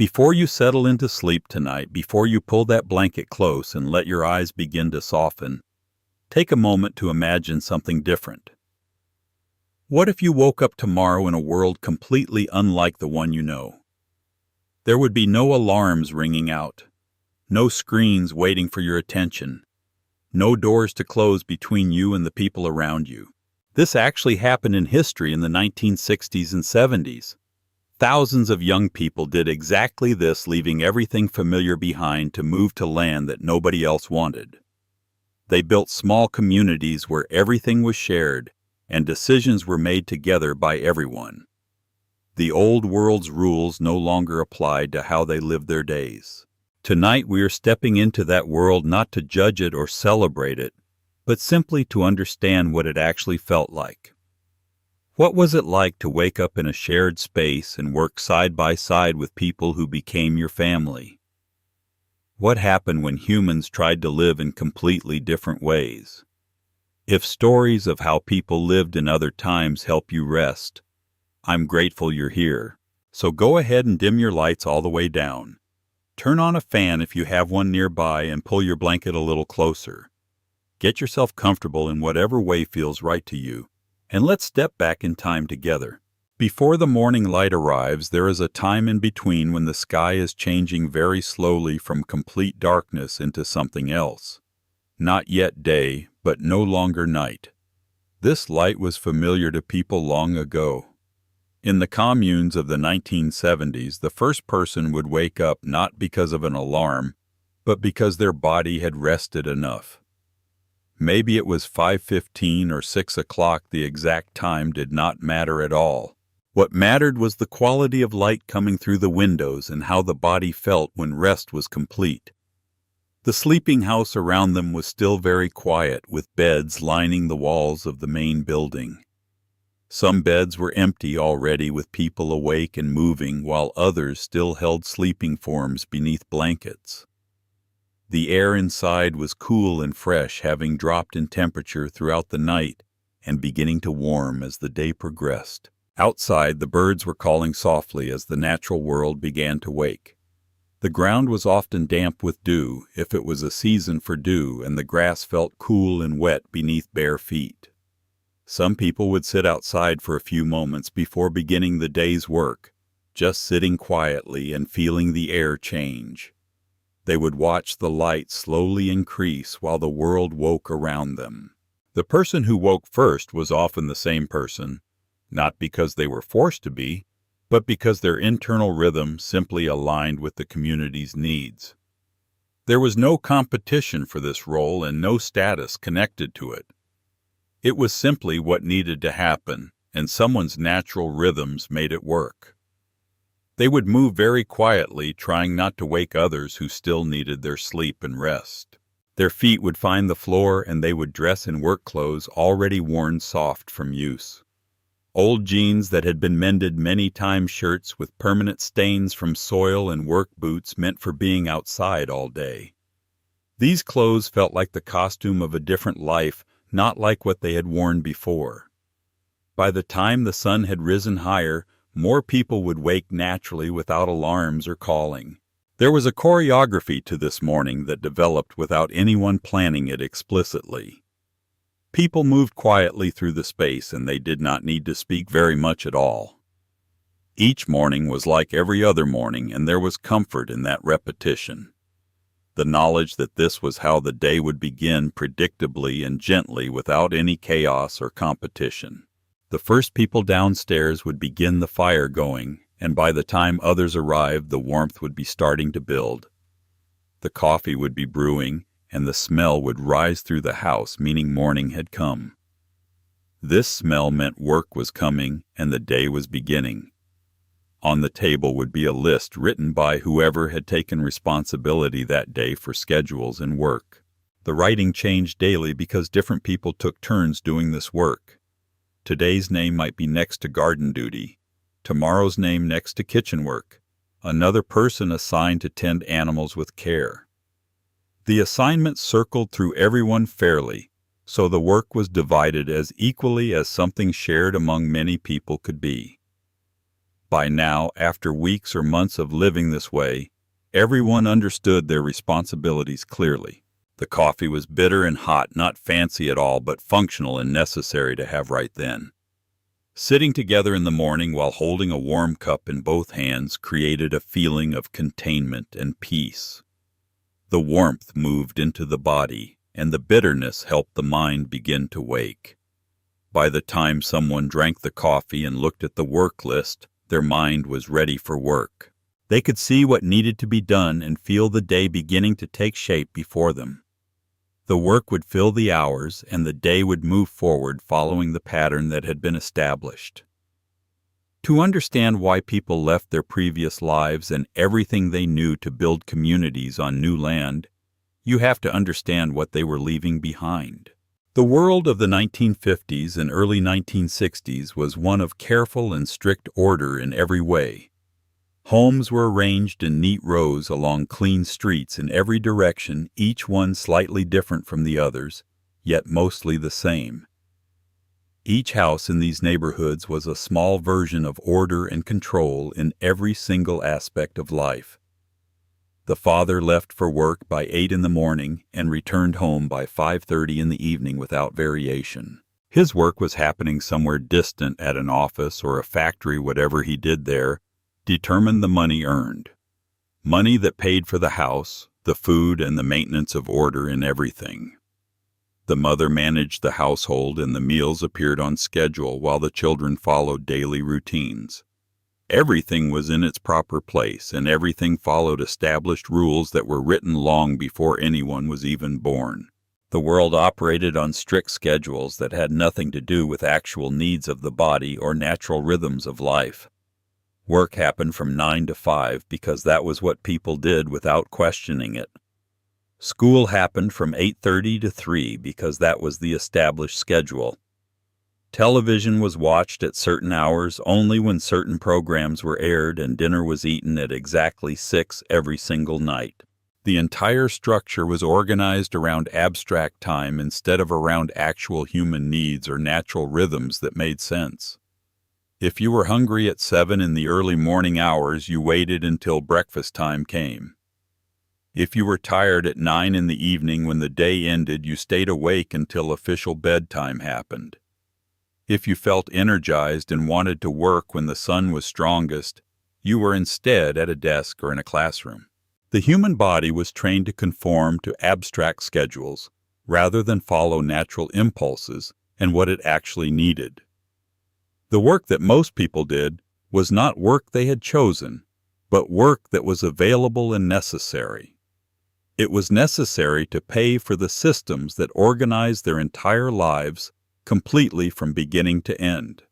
Before you settle into sleep tonight, before you pull that blanket close and let your eyes begin to soften, take a moment to imagine something different. What if you woke up tomorrow in a world completely unlike the one you know? There would be no alarms ringing out, no screens waiting for your attention, no doors to close between you and the people around you. This actually happened in history in the 1960s and 70s. Thousands of young people did exactly this, leaving everything familiar behind to move to land that nobody else wanted. They built small communities where everything was shared and decisions were made together by everyone. The old world's rules no longer applied to how they lived their days. Tonight we are stepping into that world not to judge it or celebrate it, but simply to understand what it actually felt like. What was it like to wake up in a shared space and work side by side with people who became your family? What happened when humans tried to live in completely different ways? If stories of how people lived in other times help you rest, I'm grateful you're here. So go ahead and dim your lights all the way down. Turn on a fan if you have one nearby and pull your blanket a little closer. Get yourself comfortable in whatever way feels right to you, and let's step back in time together. Before the morning light arrives, there is a time in between when the sky is changing very slowly from complete darkness into something else. Not yet day, but no longer night. This light was familiar to people long ago. In the communes of the 1970s, the first person would wake up not because of an alarm, but because their body had rested enough. Maybe it was 5:15 or 6 o'clock, the exact time did not matter at all. What mattered was the quality of light coming through the windows and how the body felt when rest was complete. The sleeping house around them was still very quiet, with beds lining the walls of the main building. Some beds were empty already, with people awake and moving, while others still held sleeping forms beneath blankets. The air inside was cool and fresh, having dropped in temperature throughout the night and beginning to warm as the day progressed. Outside, the birds were calling softly as the natural world began to wake. The ground was often damp with dew, if it was a season for dew, and the grass felt cool and wet beneath bare feet. Some people would sit outside for a few moments before beginning the day's work, just sitting quietly and feeling the air change. They would watch the light slowly increase while the world woke around them. The person who woke first was often the same person, not because they were forced to be, but because their internal rhythm simply aligned with the community's needs. There was no competition for this role and no status connected to it. It was simply what needed to happen, and someone's natural rhythms made it work. They would move very quietly, trying not to wake others who still needed their sleep and rest. Their feet would find the floor, and they would dress in work clothes already worn soft from use. Old jeans that had been mended many times, shirts with permanent stains from soil, and work boots meant for being outside all day. These clothes felt like the costume of a different life, not like what they had worn before. By the time the sun had risen higher, more people would wake naturally without alarms or calling. There was a choreography to this morning that developed without anyone planning it explicitly. People moved quietly through the space, and they did not need to speak very much at all. Each morning was like every other morning, and there was comfort in that repetition. The knowledge that this was how the day would begin, predictably and gently, without any chaos or competition. The first people downstairs would begin the fire going, and by the time others arrived, the warmth would be starting to build. The coffee would be brewing, and the smell would rise through the house, meaning morning had come. This smell meant work was coming and the day was beginning. On the table would be a list written by whoever had taken responsibility that day for schedules and work. The writing changed daily because different people took turns doing this work. Today's name might be next to garden duty, tomorrow's name next to kitchen work, another person assigned to tend animals with care. The assignments circled through everyone fairly, so the work was divided as equally as something shared among many people could be. By now, after weeks or months of living this way, everyone understood their responsibilities clearly. The coffee was bitter and hot, not fancy at all, but functional and necessary to have right then. Sitting together in the morning while holding a warm cup in both hands created a feeling of containment and peace. The warmth moved into the body, and the bitterness helped the mind begin to wake. By the time someone drank the coffee and looked at the work list, their mind was ready for work. They could see what needed to be done and feel the day beginning to take shape before them. The work would fill the hours, and the day would move forward following the pattern that had been established. To understand why people left their previous lives and everything they knew to build communities on new land, you have to understand what they were leaving behind. The world of the 1950s and early 1960s was one of careful and strict order in every way. Homes were arranged in neat rows along clean streets in every direction, each one slightly different from the others, yet mostly the same. Each house in these neighborhoods was a small version of order and control in every single aspect of life. The father left for work by 8 in the morning and returned home by 5:30 in the evening without variation. His work was happening somewhere distant at an office or a factory. Whatever he did there determined the money earned. Money that paid for the house, the food, and the maintenance of order in everything. The mother managed the household, and the meals appeared on schedule while the children followed daily routines. Everything was in its proper place, and everything followed established rules that were written long before anyone was even born. The world operated on strict schedules that had nothing to do with actual needs of the body or natural rhythms of life. Work happened from 9 to 5 because that was what people did without questioning it. School happened from 8:30 to 3 because that was the established schedule. Television was watched at certain hours only when certain programs were aired, and dinner was eaten at exactly 6 every single night. The entire structure was organized around abstract time instead of around actual human needs or natural rhythms that made sense. If you were hungry at 7 in the early morning hours, you waited until breakfast time came. If you were tired at 9 in the evening when the day ended, you stayed awake until official bedtime happened. If you felt energized and wanted to work when the sun was strongest, you were instead at a desk or in a classroom. The human body was trained to conform to abstract schedules rather than follow natural impulses and what it actually needed. The work that most people did was not work they had chosen, but work that was available and necessary. It was necessary to pay for the systems that organized their entire lives completely from beginning to end.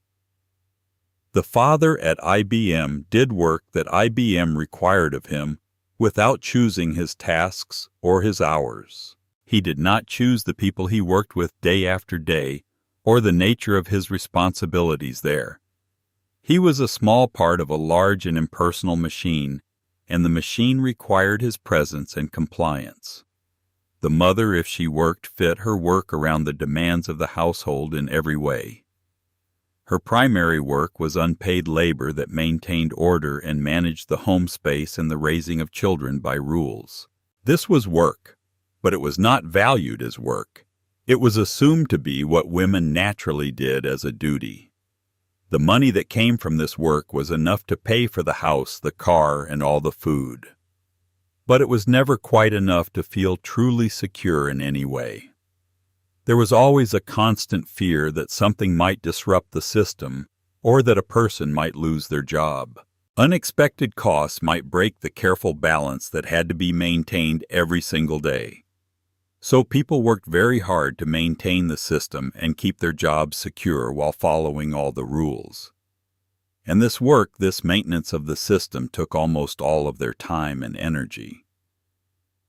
The father at IBM did work that IBM required of him without choosing his tasks or his hours. He did not choose the people he worked with day after day or the nature of his responsibilities there. He was a small part of a large and impersonal machine, and the machine required his presence and compliance. The mother, if she worked, fit her work around the demands of the household in every way. Her primary work was unpaid labor that maintained order and managed the home space and the raising of children by rules. This was work, but it was not valued as work. It was assumed to be what women naturally did as a duty. The money that came from this work was enough to pay for the house, the car, and all the food. But it was never quite enough to feel truly secure in any way. There was always a constant fear that something might disrupt the system or that a person might lose their job. Unexpected costs might break the careful balance that had to be maintained every single day. So people worked very hard to maintain the system and keep their jobs secure while following all the rules. And this work, this maintenance of the system, took almost all of their time and energy.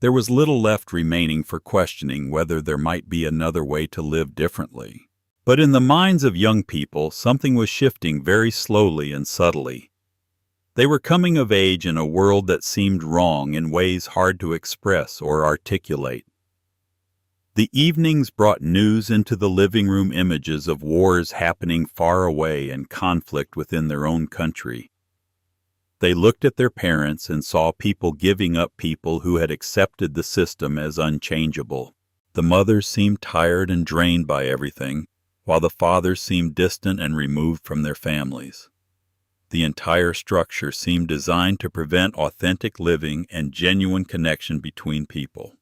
There was little left remaining for questioning whether there might be another way to live differently. But in the minds of young people, something was shifting very slowly and subtly. They were coming of age in a world that seemed wrong in ways hard to express or articulate. The evenings brought news into the living room, images of wars happening far away and conflict within their own country. They looked at their parents and saw people giving up people who had accepted the system as unchangeable. The mothers seemed tired and drained by everything, while the fathers seemed distant and removed from their families. The entire structure seemed designed to prevent authentic living and genuine connection between people.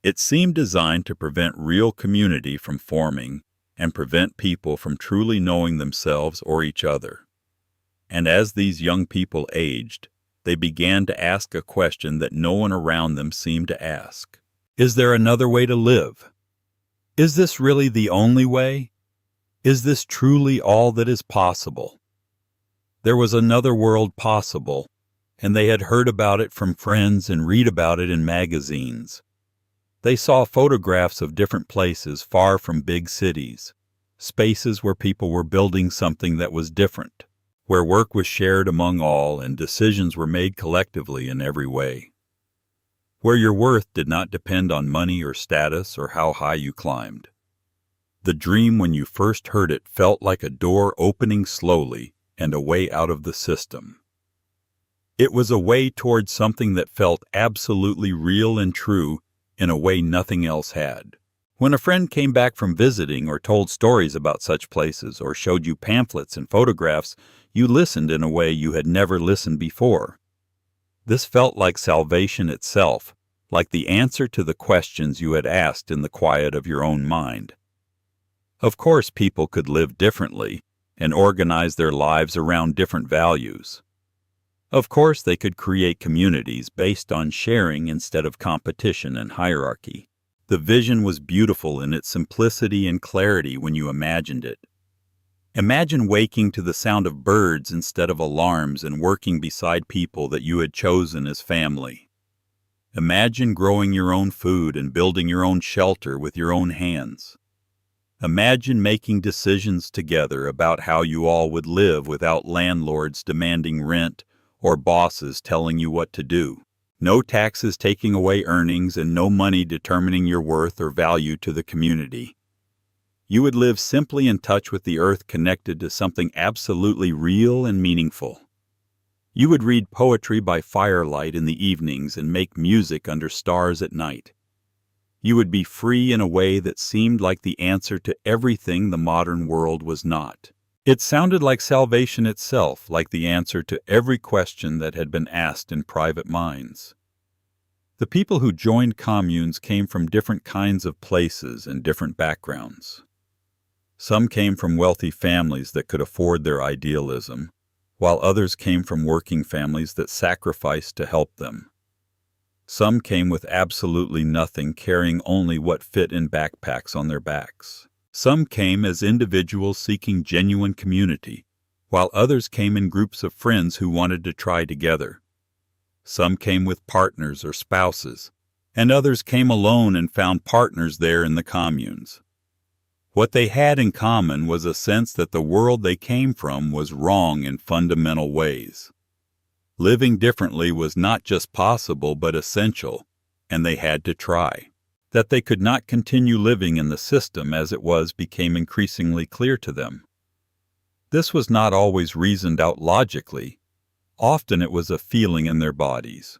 It seemed designed to prevent real community from forming and prevent people from truly knowing themselves or each other. And as these young people aged, they began to ask a question that no one around them seemed to ask. Is there another way to live? Is this really the only way? Is this truly all that is possible? There was another world possible, and they had heard about it from friends and read about it in magazines. They saw photographs of different places far from big cities, spaces where people were building something that was different, where work was shared among all and decisions were made collectively in every way, where your worth did not depend on money or status or how high you climbed. The dream when you first heard it felt like a door opening slowly and a way out of the system. It was a way towards something that felt absolutely real and true in a way nothing else had. When a friend came back from visiting or told stories about such places or showed you pamphlets and photographs, you listened in a way you had never listened before. This felt like salvation itself, like the answer to the questions you had asked in the quiet of your own mind. Of course, people could live differently and organize their lives around different values. Of course, they could create communities based on sharing instead of competition and hierarchy. The vision was beautiful in its simplicity and clarity when you imagined it. Imagine waking to the sound of birds instead of alarms and working beside people that you had chosen as family. Imagine growing your own food and building your own shelter with your own hands. Imagine making decisions together about how you all would live without landlords demanding rent or bosses telling you what to do. No taxes taking away earnings and no money determining your worth or value to the community. You would live simply in touch with the earth, connected to something absolutely real and meaningful. You would read poetry by firelight in the evenings and make music under stars at night. You would be free in a way that seemed like the answer to everything the modern world was not. It sounded like salvation itself, like the answer to every question that had been asked in private minds. The people who joined communes came from different kinds of places and different backgrounds. Some came from wealthy families that could afford their idealism, while others came from working families that sacrificed to help them. Some came with absolutely nothing, carrying only what fit in backpacks on their backs. Some came as individuals seeking genuine community, while others came in groups of friends who wanted to try together. Some came with partners or spouses, and others came alone and found partners there in the communes. What they had in common was a sense that the world they came from was wrong in fundamental ways. Living differently was not just possible but essential, and they had to try. That they could not continue living in the system as it was became increasingly clear to them. This was not always reasoned out logically. Often it was a feeling in their bodies,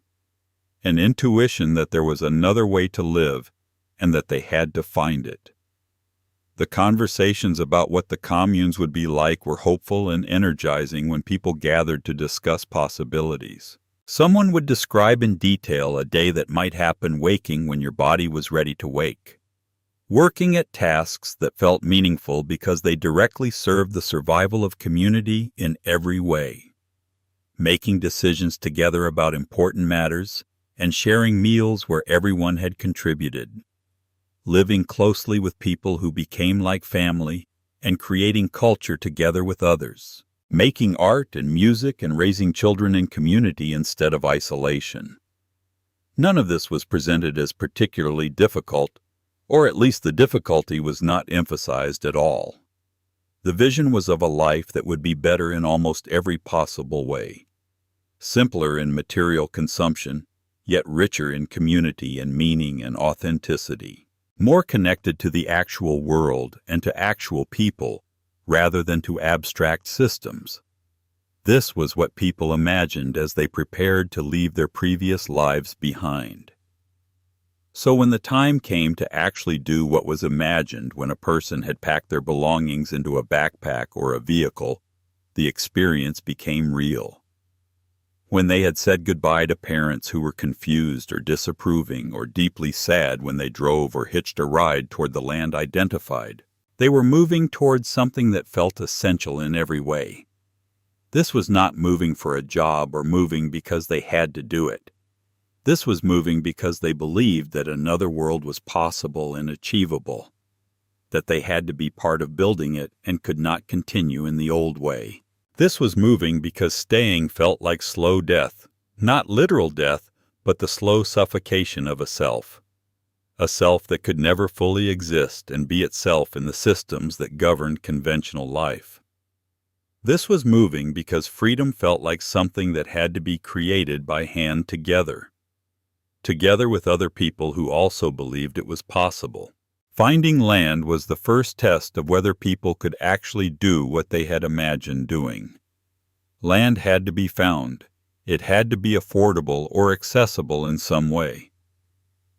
an intuition that there was another way to live and that they had to find it. The conversations about what the communes would be like were hopeful and energizing when people gathered to discuss possibilities. Someone would describe in detail a day that might happen waking when your body was ready to wake. Working at tasks that felt meaningful because they directly served the survival of community in every way. Making decisions together about important matters and sharing meals where everyone had contributed. Living closely with people who became like family and creating culture together with others. Making art and music and raising children in community instead of isolation. None of this was presented as particularly difficult, or at least the difficulty was not emphasized at all. The vision was of a life that would be better in almost every possible way. Simpler in material consumption, yet richer in community and meaning and authenticity. More connected to the actual world and to actual people, rather than to abstract systems. This was what people imagined as they prepared to leave their previous lives behind. So when the time came to actually do what was imagined when a person had packed their belongings into a backpack or a vehicle, the experience became real. When they had said goodbye to parents who were confused or disapproving or deeply sad when they drove or hitched a ride toward the land identified, they were moving towards something that felt essential in every way. This was not moving for a job or moving because they had to do it. This was moving because they believed that another world was possible and achievable, that they had to be part of building it and could not continue in the old way. This was moving because staying felt like slow death, not literal death, but the slow suffocation of a self that could never fully exist and be itself in the systems that governed conventional life. This was moving because freedom felt like something that had to be created by hand together with other people who also believed it was possible. Finding land was the first test of whether people could actually do what they had imagined doing. Land had to be found. It had to be affordable or accessible in some way.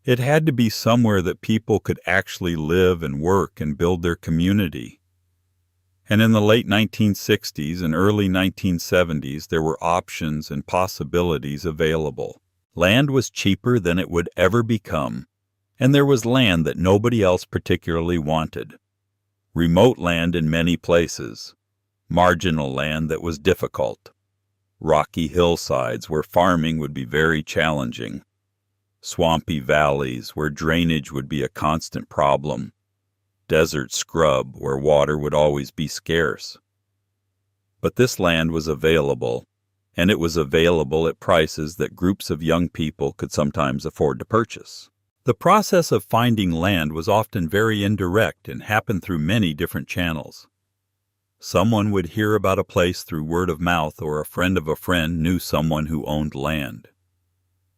It had to be somewhere that people could actually live and work and build their community. And in the late 1960s and early 1970s, there were options and possibilities available. Land was cheaper than it would ever become, and there was land that nobody else particularly wanted. Remote land in many places, marginal land that was difficult, rocky hillsides where farming would be very challenging, swampy valleys where drainage would be a constant problem, desert scrub where water would always be scarce. But this land was available, and it was available at prices that groups of young people could sometimes afford to purchase. The process of finding land was often very indirect and happened through many different channels. Someone would hear about a place through word of mouth, or a friend of a friend knew someone who owned land.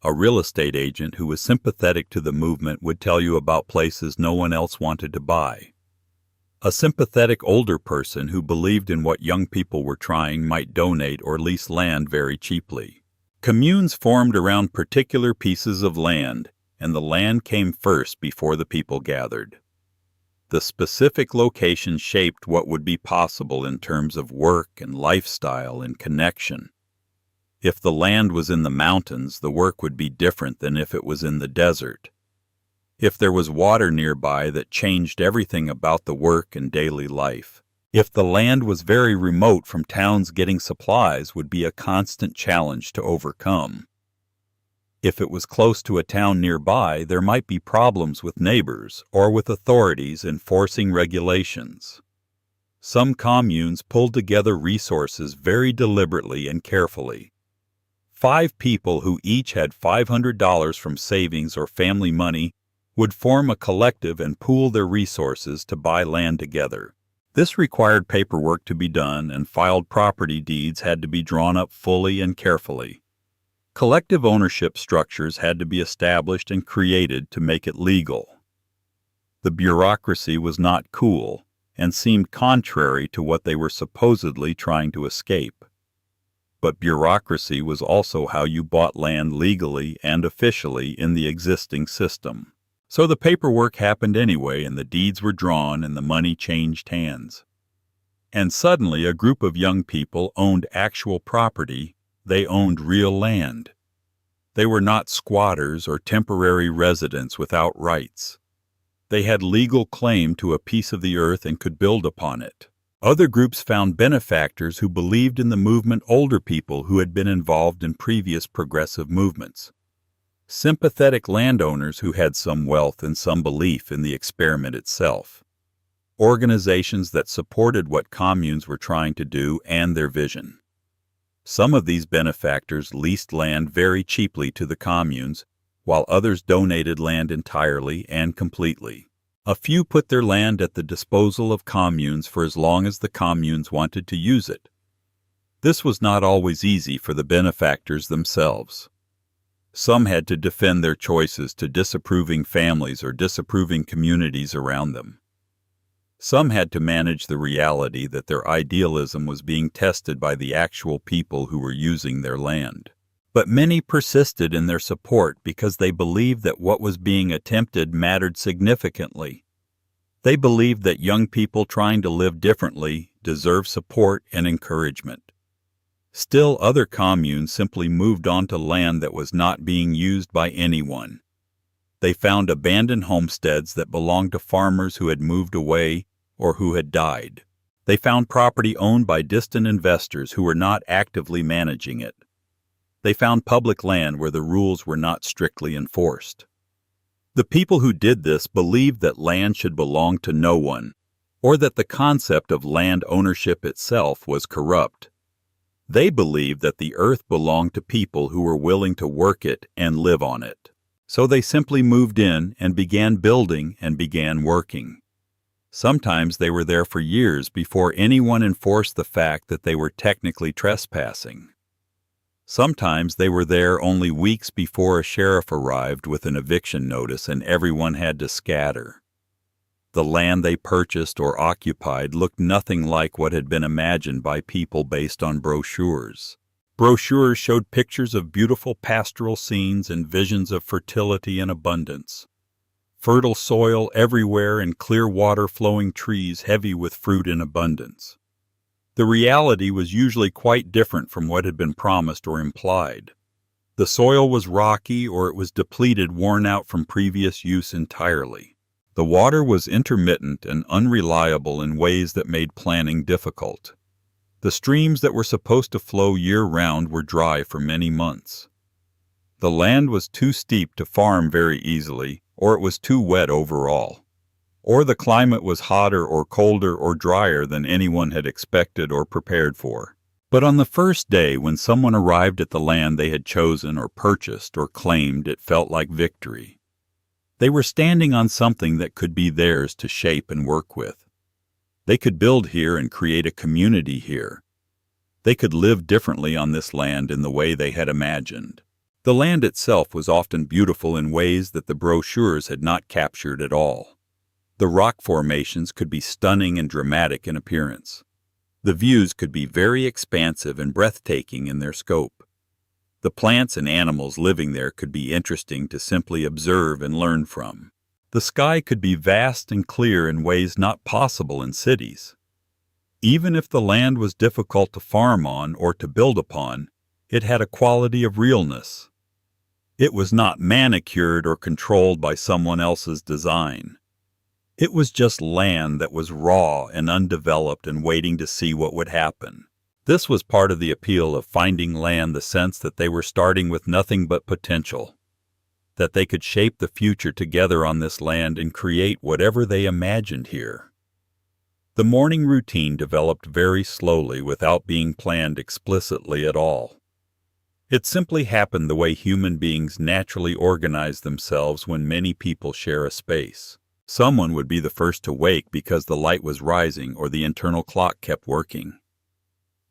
A real estate agent who was sympathetic to the movement would tell you about places no one else wanted to buy. A sympathetic older person who believed in what young people were trying might donate or lease land very cheaply. Communes formed around particular pieces of land, and the land came first before the people gathered. The specific location shaped what would be possible in terms of work and lifestyle and connection. If the land was in the mountains, the work would be different than if it was in the desert. If there was water nearby, that changed everything about the work and daily life. If the land was very remote from towns, getting supplies would be a constant challenge to overcome. If it was close to a town nearby, there might be problems with neighbors or with authorities enforcing regulations. Some communes pulled together resources very deliberately and carefully. 5 people who each had $500 from savings or family money would form a collective and pool their resources to buy land together. This required paperwork to be done, and filed property deeds had to be drawn up fully and carefully. Collective ownership structures had to be established and created to make it legal. The bureaucracy was not cool and seemed contrary to what they were supposedly trying to escape. But bureaucracy was also how you bought land legally and officially in the existing system. So the paperwork happened anyway, and the deeds were drawn, and the money changed hands. And suddenly a group of young people owned actual property. They owned real land. They were not squatters or temporary residents without rights. They had legal claim to a piece of the earth and could build upon it. Other groups found benefactors who believed in the movement, older people who had been involved in previous progressive movements. Sympathetic landowners who had some wealth and some belief in the experiment itself. Organizations that supported what communes were trying to do and their vision. Some of these benefactors leased land very cheaply to the communes, while others donated land entirely and completely. A few put their land at the disposal of communes for as long as the communes wanted to use it. This was not always easy for the benefactors themselves. Some had to defend their choices to disapproving families or disapproving communities around them. Some had to manage the reality that their idealism was being tested by the actual people who were using their land. But many persisted in their support because they believed that what was being attempted mattered significantly. They believed that young people trying to live differently deserved support and encouragement. Still, other communes simply moved onto land that was not being used by anyone. They found abandoned homesteads that belonged to farmers who had moved away or who had died. They found property owned by distant investors who were not actively managing it. They found public land where the rules were not strictly enforced. The people who did this believed that land should belong to no one, or that the concept of land ownership itself was corrupt. They believed that the earth belonged to people who were willing to work it and live on it. So they simply moved in and began building and began working. Sometimes they were there for years before anyone enforced the fact that they were technically trespassing. Sometimes they were there only weeks before a sheriff arrived with an eviction notice and everyone had to scatter. The land they purchased or occupied looked nothing like what had been imagined by people based on brochures. Brochures showed pictures of beautiful pastoral scenes and visions of fertility and abundance. Fertile soil everywhere and clear water flowing trees heavy with fruit in abundance. The reality was usually quite different from what had been promised or implied. The soil was rocky or it was depleted, worn out from previous use entirely. The water was intermittent and unreliable in ways that made planning difficult. The streams that were supposed to flow year-round were dry for many months. The land was too steep to farm very easily, or it was too wet overall. Or the climate was hotter or colder or drier than anyone had expected or prepared for. But on the first day, when someone arrived at the land they had chosen or purchased or claimed, it felt like victory. They were standing on something that could be theirs to shape and work with. They could build here and create a community here. They could live differently on this land in the way they had imagined. The land itself was often beautiful in ways that the brochures had not captured at all. The rock formations could be stunning and dramatic in appearance. The views could be very expansive and breathtaking in their scope. The plants and animals living there could be interesting to simply observe and learn from. The sky could be vast and clear in ways not possible in cities. Even if the land was difficult to farm on or to build upon, it had a quality of realness. It was not manicured or controlled by someone else's design. It was just land that was raw and undeveloped and waiting to see what would happen. This was part of the appeal of finding land, the sense that they were starting with nothing but potential, that they could shape the future together on this land and create whatever they imagined here. The morning routine developed very slowly without being planned explicitly at all. It simply happened the way human beings naturally organize themselves when many people share a space. Someone would be the first to wake because the light was rising or the internal clock kept working.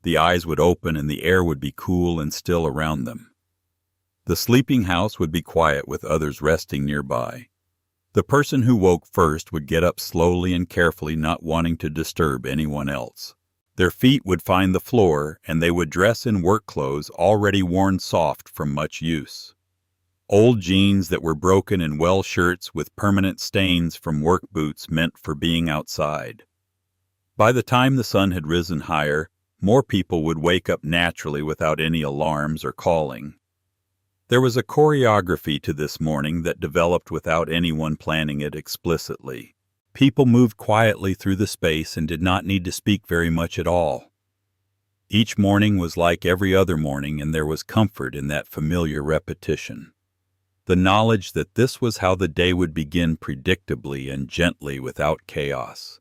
The eyes would open and the air would be cool and still around them. The sleeping house would be quiet with others resting nearby. The person who woke first would get up slowly and carefully, not wanting to disturb anyone else. Their feet would find the floor and they would dress in work clothes already worn soft from much use. Old jeans that were broken and well shirts with permanent stains from work boots meant for being outside. By the time the sun had risen higher, more people would wake up naturally without any alarms or calling. There was a choreography to this morning that developed without anyone planning it explicitly. People moved quietly through the space and did not need to speak very much at all. Each morning was like every other morning, and there was comfort in that familiar repetition. The knowledge that this was how the day would begin, predictably and gently without chaos.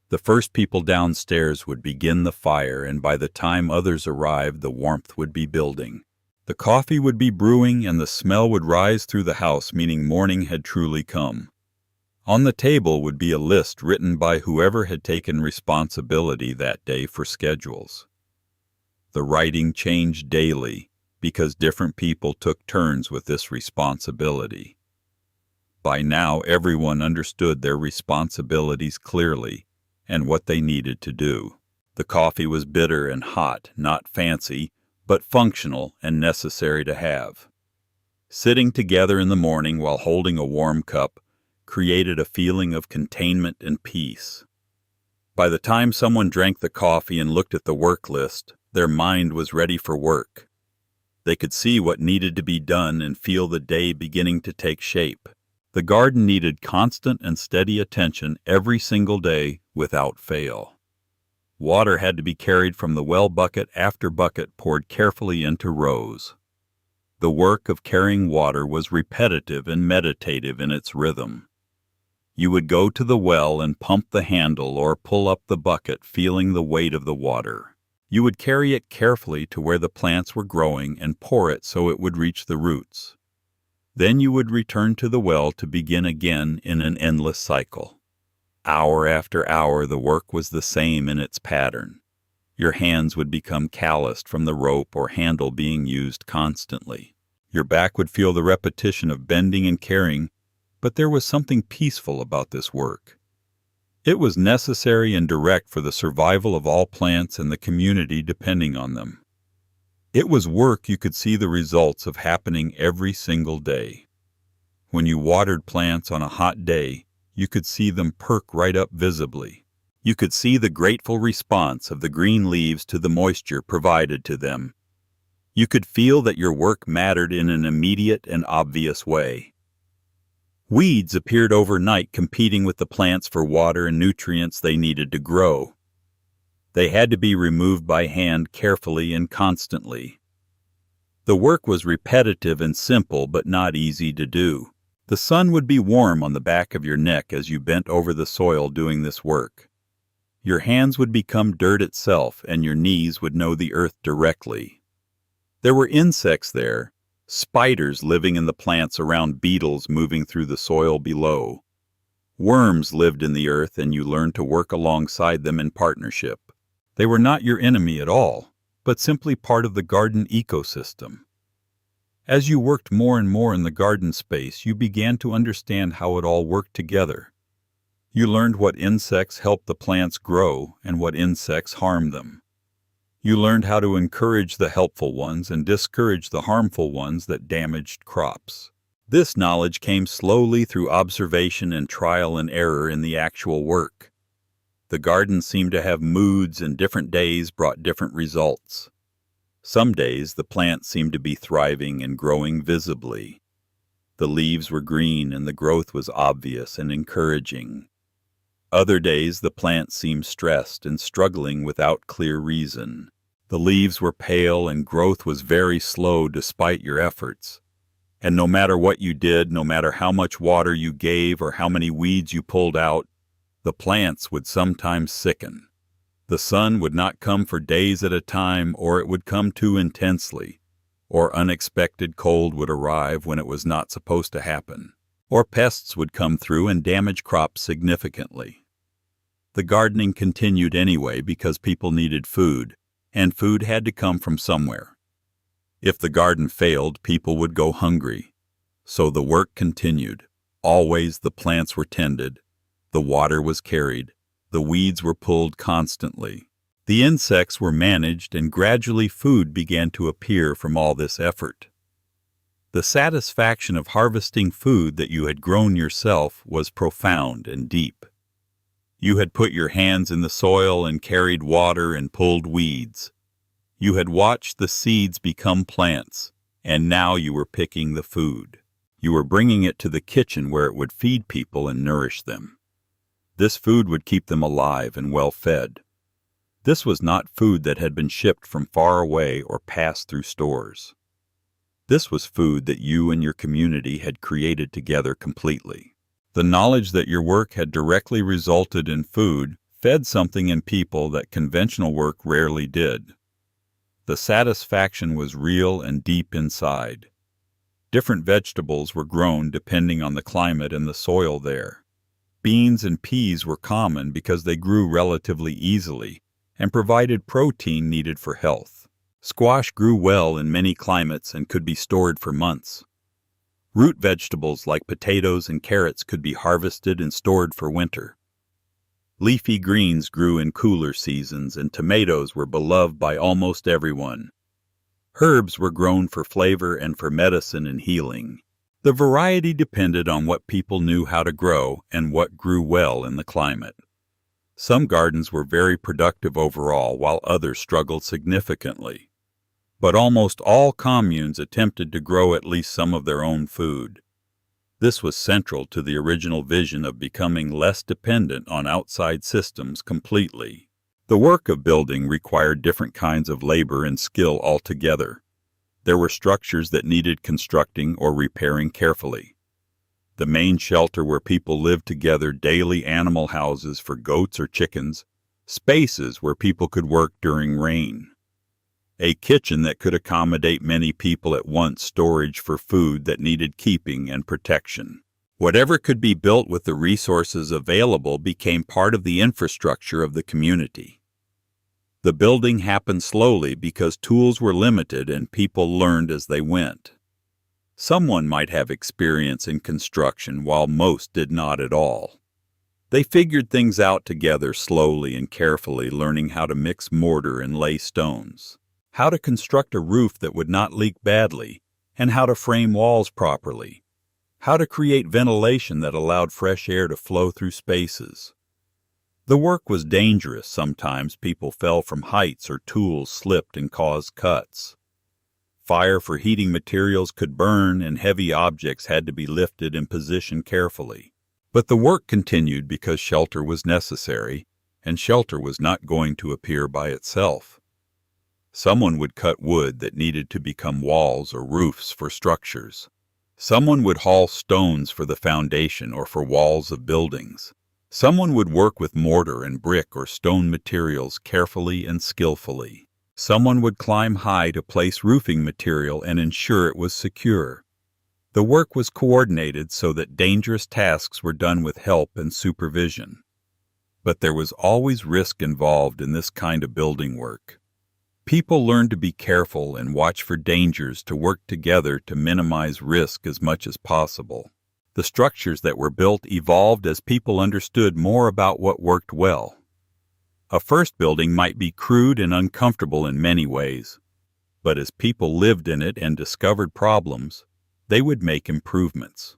The first people downstairs would begin the fire, and by the time others arrived, the warmth would be building. The coffee would be brewing, and the smell would rise through the house, meaning morning had truly come. On the table would be a list written by whoever had taken responsibility that day for schedules. The writing changed daily, because different people took turns with this responsibility. By now, everyone understood their responsibilities clearly and what they needed to do. The coffee was bitter and hot, not fancy, but functional and necessary to have. Sitting together in the morning while holding a warm cup created a feeling of containment and peace. By the time someone drank the coffee and looked at the work list, their mind was ready for work. They could see what needed to be done and feel the day beginning to take shape. The garden needed constant and steady attention every single day without fail. Water had to be carried from the well bucket after bucket poured carefully into rows. The work of carrying water was repetitive and meditative in its rhythm. You would go to the well and pump the handle or pull up the bucket, feeling the weight of the water. You would carry it carefully to where the plants were growing and pour it so it would reach the roots. Then you would return to the well to begin again in an endless cycle. Hour after hour, the work was the same in its pattern. Your hands would become calloused from the rope or handle being used constantly. Your back would feel the repetition of bending and carrying, but there was something peaceful about this work. It was necessary and direct for the survival of all plants and the community depending on them. It was work you could see the results of happening every single day. When you watered plants on a hot day, you could see them perk right up visibly. You could see the grateful response of the green leaves to the moisture provided to them. You could feel that your work mattered in an immediate and obvious way. Weeds appeared overnight, competing with the plants for water and nutrients they needed to grow. They had to be removed by hand carefully and constantly. The work was repetitive and simple, but not easy to do. The sun would be warm on the back of your neck as you bent over the soil doing this work. Your hands would become dirt itself, and your knees would know the earth directly. There were insects there, spiders living in the plants around beetles moving through the soil below. Worms lived in the earth, and you learned to work alongside them in partnership. They were not your enemy at all, but simply part of the garden ecosystem. As you worked more and more in the garden space, you began to understand how it all worked together. You learned what insects helped the plants grow and what insects harmed them. You learned how to encourage the helpful ones and discourage the harmful ones that damaged crops. This knowledge came slowly through observation and trial and error in the actual work. The garden seemed to have moods, and different days brought different results. Some days the plants seemed to be thriving and growing visibly. The leaves were green and the growth was obvious and encouraging. Other days the plants seemed stressed and struggling without clear reason. The leaves were pale and growth was very slow despite your efforts. And no matter what you did, no matter how much water you gave or how many weeds you pulled out, the plants would sometimes sicken. The sun would not come for days at a time, or it would come too intensely, or unexpected cold would arrive when it was not supposed to happen, or pests would come through and damage crops significantly. The gardening continued anyway because people needed food, and food had to come from somewhere. If the garden failed, people would go hungry. So the work continued. Always the plants were tended, the water was carried, the weeds were pulled constantly. The insects were managed, and gradually food began to appear from all this effort. The satisfaction of harvesting food that you had grown yourself was profound and deep. You had put your hands in the soil and carried water and pulled weeds. You had watched the seeds become plants, and now you were picking the food. You were bringing it to the kitchen where it would feed people and nourish them. This food would keep them alive and well fed. This was not food that had been shipped from far away or passed through stores. This was food that you and your community had created together completely. The knowledge that your work had directly resulted in food fed something in people that conventional work rarely did. The satisfaction was real and deep inside. Different vegetables were grown depending on the climate and the soil there. Beans and peas were common because they grew relatively easily and provided protein needed for health. Squash grew well in many climates and could be stored for months. Root vegetables like potatoes and carrots could be harvested and stored for winter. Leafy greens grew in cooler seasons, and tomatoes were beloved by almost everyone. Herbs were grown for flavor and for medicine and healing. The variety depended on what people knew how to grow and what grew well in the climate. Some gardens were very productive overall, while others struggled significantly. But almost all communes attempted to grow at least some of their own food. This was central to the original vision of becoming less dependent on outside systems completely. The work of building required different kinds of labor and skill altogether. There were structures that needed constructing or repairing carefully. The main shelter where people lived together, daily animal houses for goats or chickens, spaces where people could work during rain. A kitchen that could accommodate many people at once, storage for food that needed keeping and protection. Whatever could be built with the resources available became part of the infrastructure of the community. The building happened slowly because tools were limited and people learned as they went. Someone might have experience in construction while most did not at all. They figured things out together slowly and carefully, learning how to mix mortar and lay stones, how to construct a roof that would not leak badly, and how to frame walls properly, how to create ventilation that allowed fresh air to flow through spaces. The work was dangerous. Sometimes people fell from heights or tools slipped and caused cuts. Fire for heating materials could burn, and heavy objects had to be lifted and positioned carefully. But the work continued because shelter was necessary, and shelter was not going to appear by itself. Someone would cut wood that needed to become walls or roofs for structures. Someone would haul stones for the foundation or for walls of buildings. Someone would work with mortar and brick or stone materials carefully and skillfully. Someone would climb high to place roofing material and ensure it was secure. The work was coordinated so that dangerous tasks were done with help and supervision. But there was always risk involved in this kind of building work. People learned to be careful and watch for dangers, to work together to minimize risk as much as possible. The structures that were built evolved as people understood more about what worked well. A first building might be crude and uncomfortable in many ways, but as people lived in it and discovered problems, they would make improvements.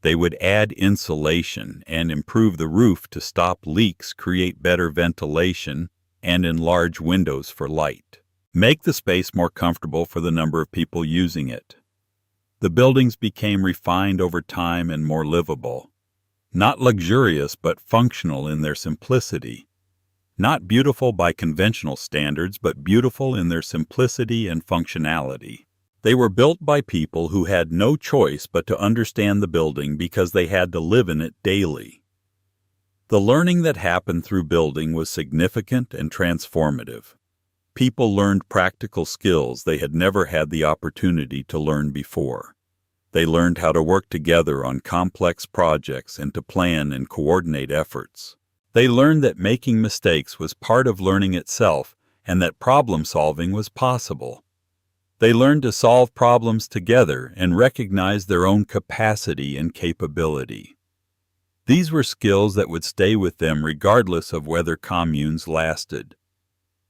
They would add insulation and improve the roof to stop leaks, create better ventilation, and enlarge windows for light. Make the space more comfortable for the number of people using it. The buildings became refined over time and more livable. Not luxurious, but functional in their simplicity. Not beautiful by conventional standards, but beautiful in their simplicity and functionality. They were built by people who had no choice but to understand the building because they had to live in it daily. The learning that happened through building was significant and transformative. People learned practical skills they had never had the opportunity to learn before. They learned how to work together on complex projects and to plan and coordinate efforts. They learned that making mistakes was part of learning itself and that problem-solving was possible. They learned to solve problems together and recognize their own capacity and capability. These were skills that would stay with them regardless of whether communes lasted.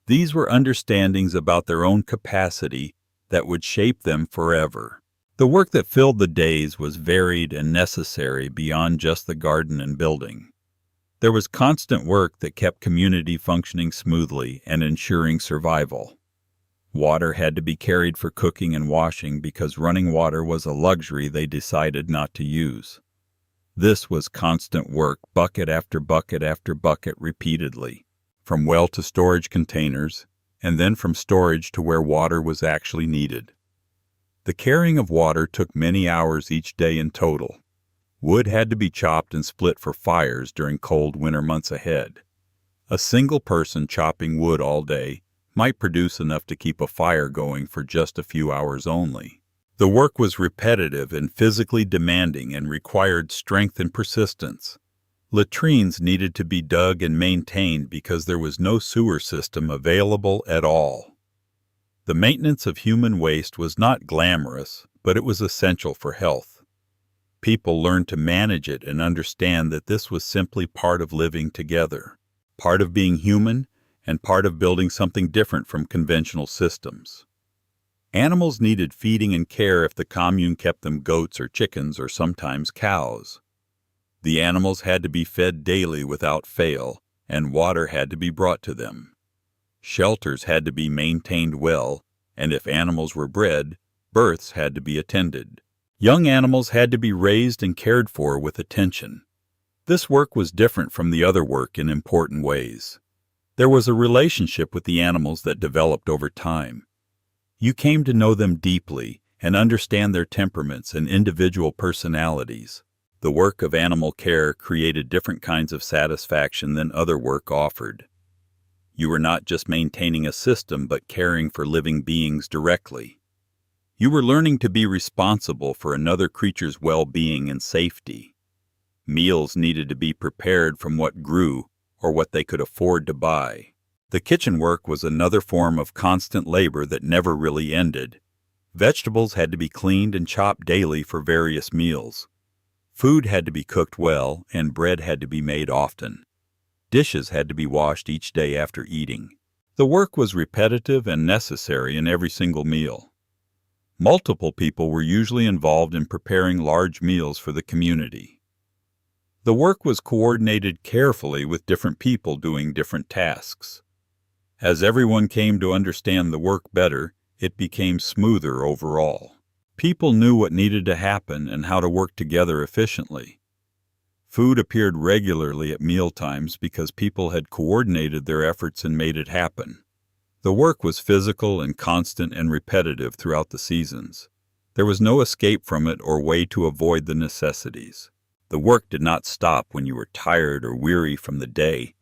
These were understandings about their own capacity that would shape them forever. The work that filled the days was varied and necessary beyond just the garden and building. There was constant work that kept community functioning smoothly and ensuring survival. Water had to be carried for cooking and washing because running water was a luxury they decided not to use. This was constant work, bucket after bucket after bucket repeatedly, from well to storage containers, and then from storage to where water was actually needed. The carrying of water took many hours each day in total. Wood had to be chopped and split for fires during cold winter months ahead. A single person chopping wood all day might produce enough to keep a fire going for just a few hours only. The work was repetitive and physically demanding and required strength and persistence. Latrines needed to be dug and maintained because there was no sewer system available at all. The maintenance of human waste was not glamorous, but it was essential for health. People learned to manage it and understand that this was simply part of living together, part of being human, and part of building something different from conventional systems. Animals needed feeding and care if the commune kept them goats or chickens or sometimes cows. The animals had to be fed daily without fail, and water had to be brought to them. Shelters had to be maintained well, and if animals were bred, births had to be attended. Young animals had to be raised and cared for with attention. This work was different from the other work in important ways. There was a relationship with the animals that developed over time. You came to know them deeply and understand their temperaments and individual personalities. The work of animal care created different kinds of satisfaction than other work offered. You were not just maintaining a system but caring for living beings directly. You were learning to be responsible for another creature's well-being and safety. Meals needed to be prepared from what grew or what they could afford to buy. The kitchen work was another form of constant labor that never really ended. Vegetables had to be cleaned and chopped daily for various meals. Food had to be cooked well, and bread had to be made often. Dishes had to be washed each day after eating. The work was repetitive and necessary in every single meal. Multiple people were usually involved in preparing large meals for the community. The work was coordinated carefully with different people doing different tasks. As everyone came to understand the work better, it became smoother overall. People knew what needed to happen and how to work together efficiently. Food appeared regularly at mealtimes because people had coordinated their efforts and made it happen. The work was physical and constant and repetitive throughout the seasons. There was no escape from it or way to avoid the necessities. The work did not stop when you were tired or weary from the day.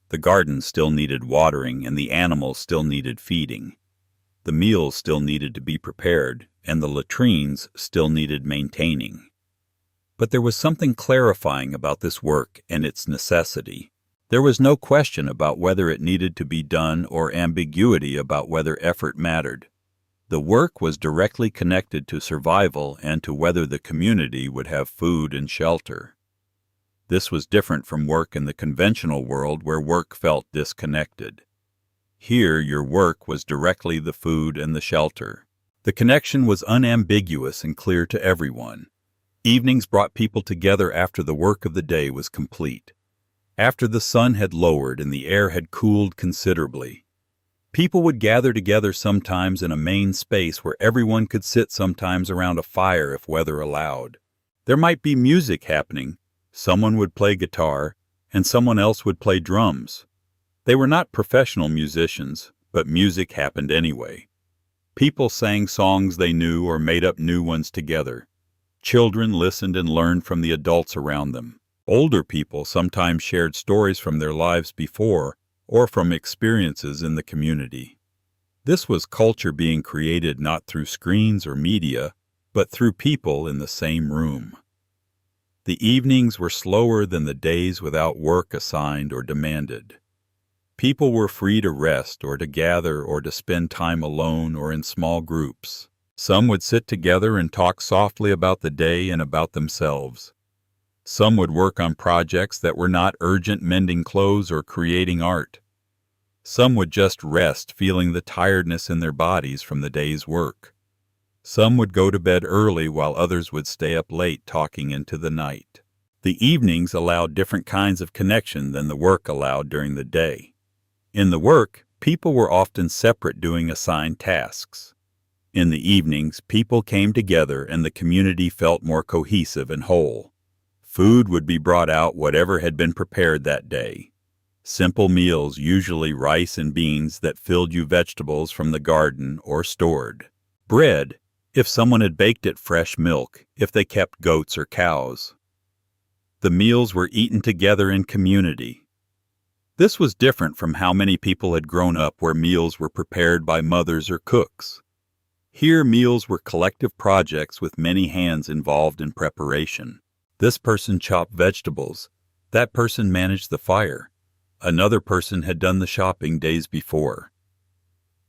The garden still needed watering and the animals still needed feeding. The meals still needed to be prepared and the latrines still needed maintaining. But there was something clarifying about this work and its necessity. There was no question about whether it needed to be done or ambiguity about whether effort mattered. The work was directly connected to survival and to whether the community would have food and shelter. This was different from work in the conventional world where work felt disconnected. Here, your work was directly the food and the shelter. The connection was unambiguous and clear to everyone. Evenings brought people together after the work of the day was complete. After the sun had lowered and the air had cooled considerably, people would gather together sometimes in a main space where everyone could sit sometimes around a fire if weather allowed. There might be music happening. Someone would play guitar, and someone else would play drums. They were not professional musicians, but music happened anyway. People sang songs they knew or made up new ones together. Children listened and learned from the adults around them. Older people sometimes shared stories from their lives before or from experiences in the community. This was culture being created not through screens or media, but through people in the same room. The evenings were slower than the days without work assigned or demanded. People were free to rest or to gather or to spend time alone or in small groups. Some would sit together and talk softly about the day and about themselves. Some would work on projects that were not urgent, mending clothes or creating art. Some would just rest, feeling the tiredness in their bodies from the day's work. Some would go to bed early while others would stay up late talking into the night. The evenings allowed different kinds of connection than the work allowed during the day. In the work, people were often separate doing assigned tasks. In the evenings, people came together and the community felt more cohesive and whole. Food would be brought out whatever had been prepared that day. Simple meals, usually rice and beans that filled you vegetables from the garden or stored. Bread, if someone had baked it, fresh milk, if they kept goats or cows. The meals were eaten together in community. This was different from how many people had grown up where meals were prepared by mothers or cooks. Here, meals were collective projects with many hands involved in preparation. This person chopped vegetables. That person managed the fire. Another person had done the shopping days before.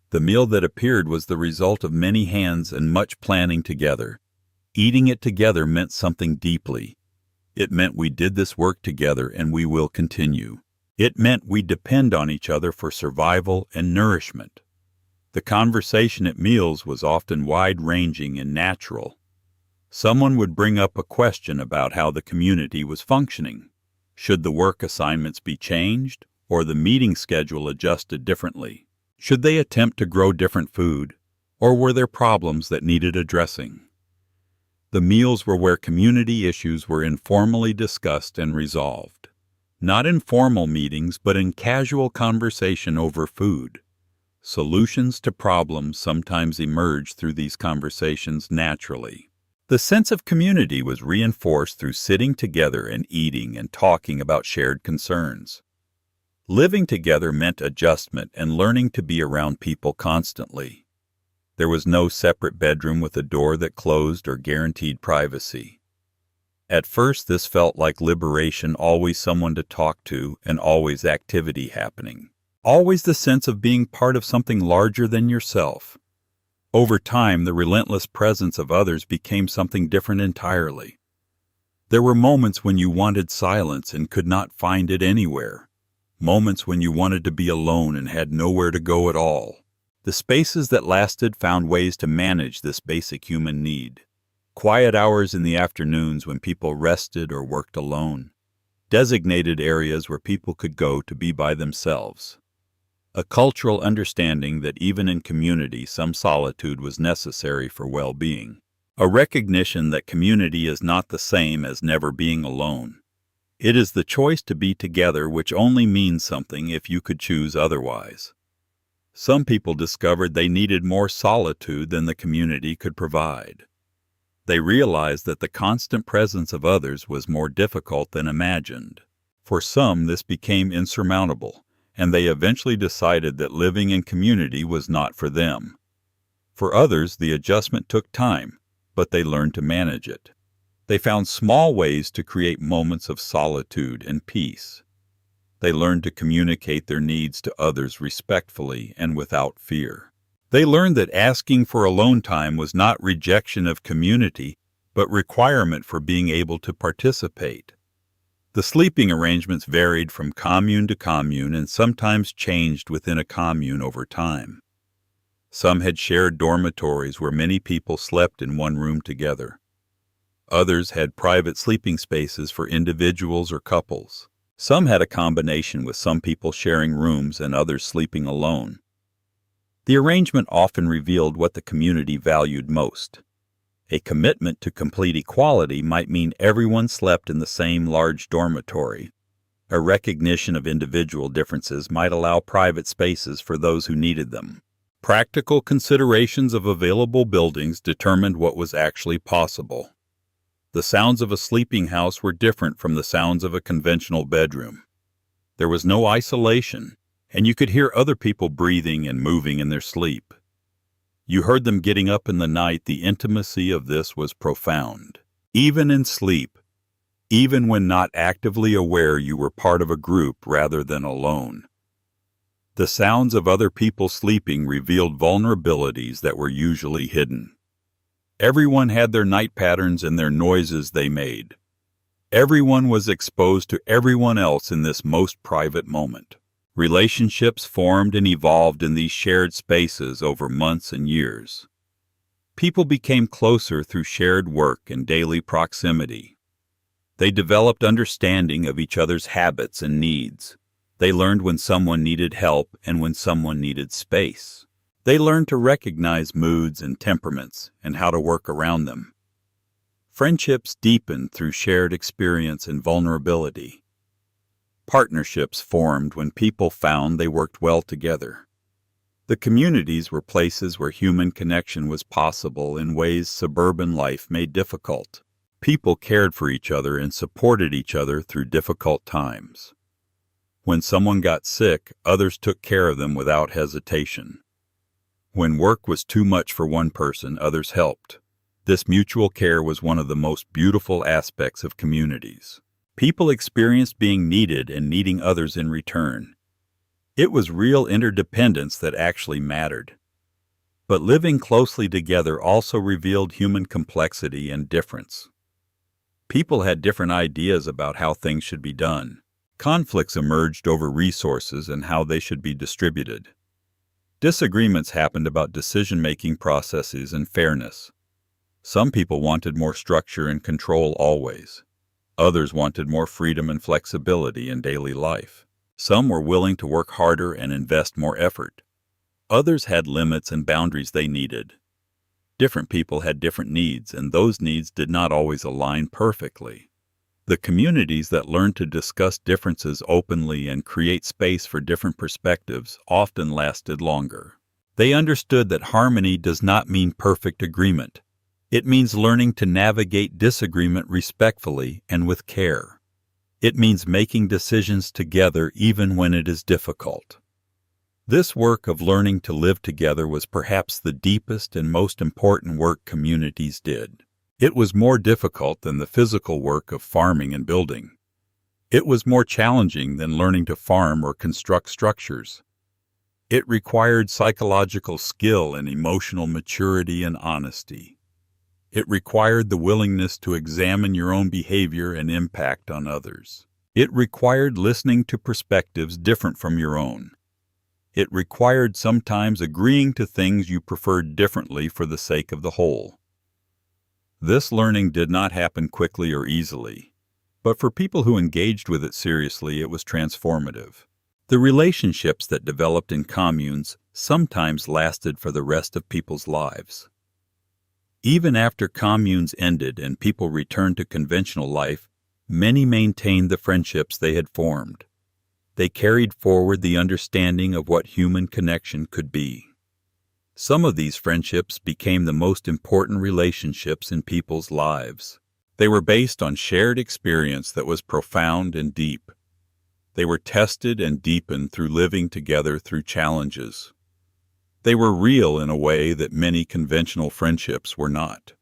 The meal that appeared was the result of many hands and much planning together. Eating it together meant something deeply. It meant we did this work together and we will continue. It meant we depend on each other for survival and nourishment. The conversation at meals was often wide-ranging and natural. Someone would bring up a question about how the community was functioning. Should the work assignments be changed, or the meeting schedule adjusted differently? Should they attempt to grow different food, or were there problems that needed addressing? The meals were where community issues were informally discussed and resolved. Not in formal meetings, but in casual conversation over food. Solutions to problems sometimes emerged through these conversations naturally. The sense of community was reinforced through sitting together and eating and talking about shared concerns. Living together meant adjustment and learning to be around people constantly. There was no separate bedroom with a door that closed or guaranteed privacy. At first, this felt like liberation, always someone to talk to and always activity happening. Always the sense of being part of something larger than yourself. Over time, the relentless presence of others became something different entirely. There were moments when you wanted silence and could not find it anywhere. Moments when you wanted to be alone and had nowhere to go at all. The spaces that lasted found ways to manage this basic human need. Quiet hours in the afternoons when people rested or worked alone. Designated areas where people could go to be by themselves. A cultural understanding that even in community some solitude was necessary for well-being. A recognition that community is not the same as never being alone. It is the choice to be together which only means something if you could choose otherwise. Some people discovered they needed more solitude than the community could provide. They realized that the constant presence of others was more difficult than imagined. For some, this became insurmountable, and they eventually decided that living in community was not for them. For others, the adjustment took time, but they learned to manage it. They found small ways to create moments of solitude and peace. They learned to communicate their needs to others respectfully and without fear. They learned that asking for alone time was not rejection of community, but requirement for being able to participate. The sleeping arrangements varied from commune to commune and sometimes changed within a commune over time. Some had shared dormitories where many people slept in one room together. Others had private sleeping spaces for individuals or couples. Some had a combination with some people sharing rooms and others sleeping alone. The arrangement often revealed what the community valued most. A commitment to complete equality might mean everyone slept in the same large dormitory. A recognition of individual differences might allow private spaces for those who needed them. Practical considerations of available buildings determined what was actually possible. The sounds of a sleeping house were different from the sounds of a conventional bedroom. There was no isolation, and you could hear other people breathing and moving in their sleep. You heard them getting up in the night. The intimacy of this was profound. Even in sleep, even when not actively aware, you were part of a group rather than alone. The sounds of other people sleeping revealed vulnerabilities that were usually hidden. Everyone had their night patterns and their noises they made. Everyone was exposed to everyone else in this most private moment. Relationships formed and evolved in these shared spaces over months and years. People became closer through shared work and daily proximity. They developed understanding of each other's habits and needs. They learned when someone needed help and when someone needed space. They learned to recognize moods and temperaments and how to work around them. Friendships deepened through shared experience and vulnerability. Partnerships formed when people found they worked well together. The communities were places where human connection was possible in ways suburban life made difficult. People cared for each other and supported each other through difficult times. When someone got sick, others took care of them without hesitation. When work was too much for one person, others helped. This mutual care was one of the most beautiful aspects of communities. People experienced being needed and needing others in return. It was real interdependence that actually mattered. But living closely together also revealed human complexity and difference. People had different ideas about how things should be done. Conflicts emerged over resources and how they should be distributed. Disagreements happened about decision-making processes and fairness. Some people wanted more structure and control always. Others wanted more freedom and flexibility in daily life. Some were willing to work harder and invest more effort. Others had limits and boundaries they needed. Different people had different needs, and those needs did not always align perfectly. The communities that learned to discuss differences openly and create space for different perspectives often lasted longer. They understood that harmony does not mean perfect agreement. It means learning to navigate disagreement respectfully and with care. It means making decisions together even when it is difficult. This work of learning to live together was perhaps the deepest and most important work communities did. It was more difficult than the physical work of farming and building. It was more challenging than learning to farm or construct structures. It required psychological skill and emotional maturity and honesty. It required the willingness to examine your own behavior and impact on others. It required listening to perspectives different from your own. It required sometimes agreeing to things you preferred differently for the sake of the whole. This learning did not happen quickly or easily, but for people who engaged with it seriously, it was transformative. The relationships that developed in communes sometimes lasted for the rest of people's lives. Even after communes ended and people returned to conventional life, many maintained the friendships they had formed. They carried forward the understanding of what human connection could be. Some of these friendships became the most important relationships in people's lives. They were based on shared experience that was profound and deep. They were tested and deepened through living together through challenges. They were real in a way that many conventional friendships were not.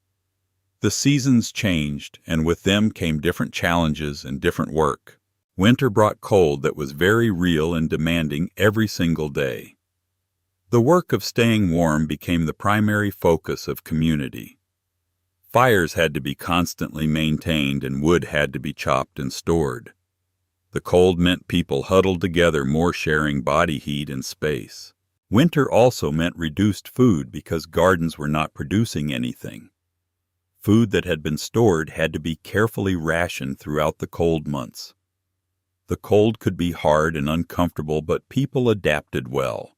The seasons changed, and with them came different challenges and different work. Winter brought cold that was very real and demanding every single day. The work of staying warm became the primary focus of community. Fires had to be constantly maintained and wood had to be chopped and stored. The cold meant people huddled together more, sharing body heat and space. Winter also meant reduced food because gardens were not producing anything. Food that had been stored had to be carefully rationed throughout the cold months. The cold could be hard and uncomfortable, but people adapted well.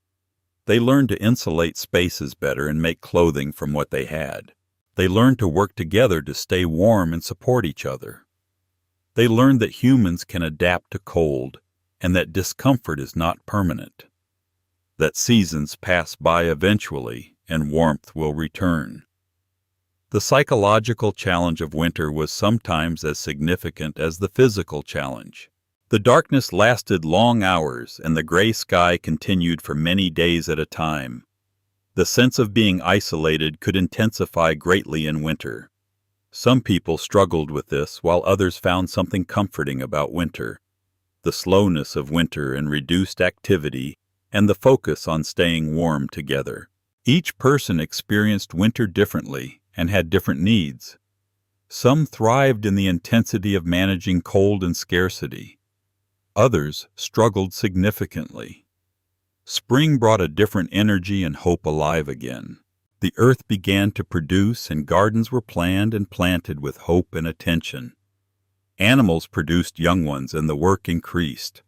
They learned to insulate spaces better and make clothing from what they had. They learned to work together to stay warm and support each other. They learned that humans can adapt to cold and that discomfort is not permanent. That seasons pass by eventually and warmth will return. The psychological challenge of winter was sometimes as significant as the physical challenge. The darkness lasted long hours, and the gray sky continued for many days at a time. The sense of being isolated could intensify greatly in winter. Some people struggled with this, while others found something comforting about winter. The slowness of winter and reduced activity, and the focus on staying warm together. Each person experienced winter differently and had different needs. Some thrived in the intensity of managing cold and scarcity. Others struggled significantly. Spring brought a different energy and hope alive again. The earth began to produce, and gardens were planned and planted with hope and attention. Animals produced young ones, and the work increased.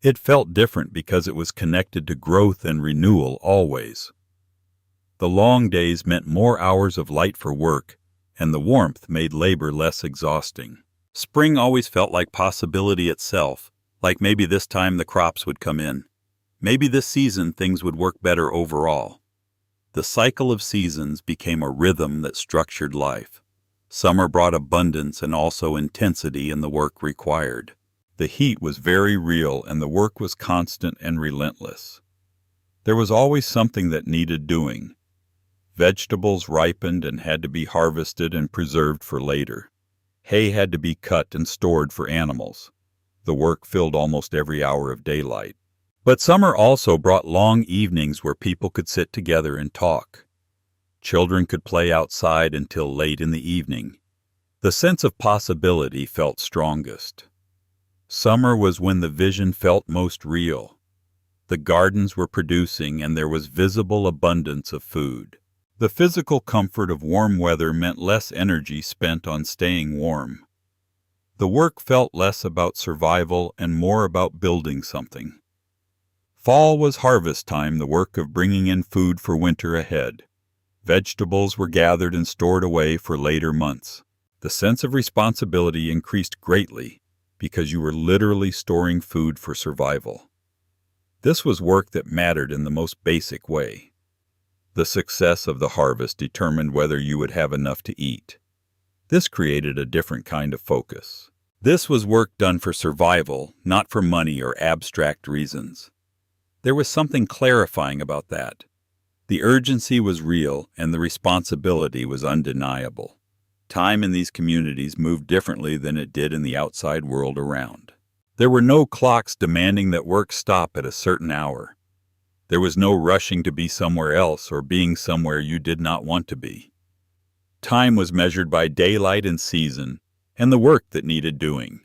It felt different because it was connected to growth and renewal always. The long days meant more hours of light for work, and the warmth made labor less exhausting. Spring always felt like possibility itself. Like maybe this time the crops would come in. Maybe this season things would work better overall. The cycle of seasons became a rhythm that structured life. Summer brought abundance and also intensity in the work required. The heat was very real and the work was constant and relentless. There was always something that needed doing. Vegetables ripened and had to be harvested and preserved for later. Hay had to be cut and stored for animals. The work filled almost every hour of daylight. But summer also brought long evenings where people could sit together and talk. Children could play outside until late in the evening. The sense of possibility felt strongest. Summer was when the vision felt most real. The gardens were producing and there was visible abundance of food. The physical comfort of warm weather meant less energy spent on staying warm. The work felt less about survival and more about building something. Fall was harvest time, the work of bringing in food for winter ahead. Vegetables were gathered and stored away for later months. The sense of responsibility increased greatly because you were literally storing food for survival. This was work that mattered in the most basic way. The success of the harvest determined whether you would have enough to eat. This created a different kind of focus. This was work done for survival, not for money or abstract reasons. There was something clarifying about that. The urgency was real and the responsibility was undeniable. Time in these communities moved differently than it did in the outside world around. There were no clocks demanding that work stop at a certain hour. There was no rushing to be somewhere else or being somewhere you did not want to be. Time was measured by daylight and season and the work that needed doing.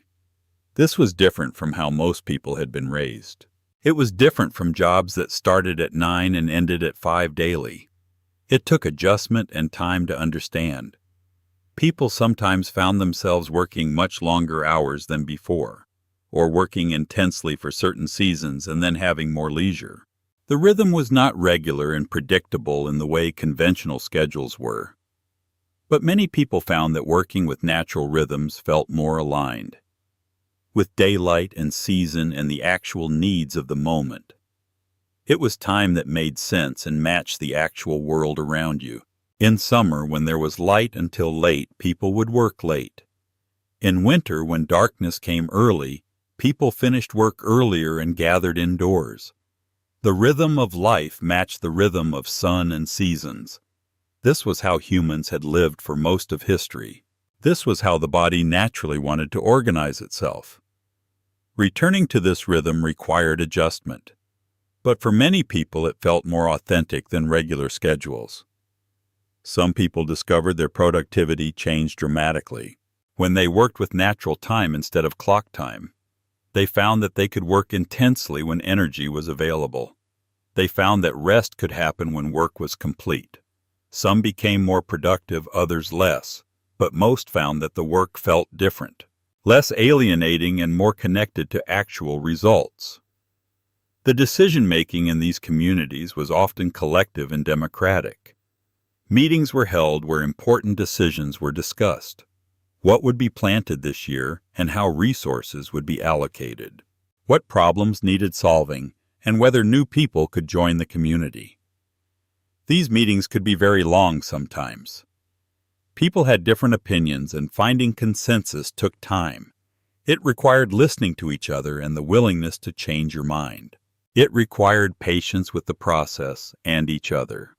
This was different from how most people had been raised. It was different from jobs that started at 9 and ended at 5 daily. It took adjustment and time to understand. People sometimes found themselves working much longer hours than before, or working intensely for certain seasons and then having more leisure. The rhythm was not regular and predictable in the way conventional schedules were. But many people found that working with natural rhythms felt more aligned, with daylight and season and the actual needs of the moment. It was time that made sense and matched the actual world around you. In summer, when there was light until late, people would work late. In winter, when darkness came early, people finished work earlier and gathered indoors. The rhythm of life matched the rhythm of sun and seasons. This was how humans had lived for most of history. This was how the body naturally wanted to organize itself. Returning to this rhythm required adjustment. But for many people it felt more authentic than regular schedules. Some people discovered their productivity changed dramatically when they worked with natural time instead of clock time. They found that they could work intensely when energy was available. They found that rest could happen when work was complete. Some became more productive, others less, but most found that the work felt different, less alienating and more connected to actual results. The decision-making in these communities was often collective and democratic. Meetings were held where important decisions were discussed. What would be planted this year and how resources would be allocated. What problems needed solving and whether new people could join the community. These meetings could be very long sometimes. People had different opinions and finding consensus took time. It required listening to each other and the willingness to change your mind. It required patience with the process and each other.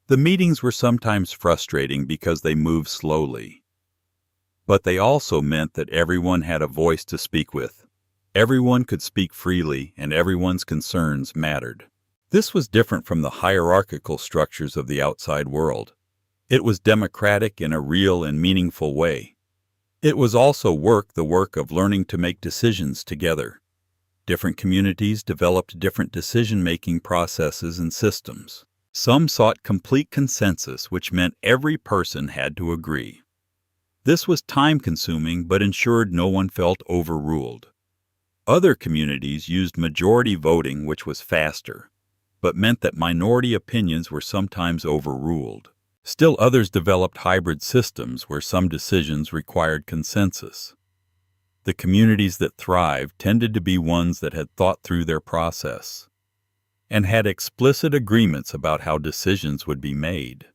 The meetings were sometimes frustrating because they moved slowly. But they also meant that everyone had a voice to speak with. Everyone could speak freely and everyone's concerns mattered. This was different from the hierarchical structures of the outside world. It was democratic in a real and meaningful way. It was also the work of learning to make decisions together. Different communities developed different decision-making processes and systems. Some sought complete consensus, which meant every person had to agree. This was time-consuming but ensured no one felt overruled. Other communities used majority voting, which was faster, but meant that minority opinions were sometimes overruled. Still others developed hybrid systems where some decisions required consensus. The communities that thrived tended to be ones that had thought through their process and had explicit agreements about how decisions would be made.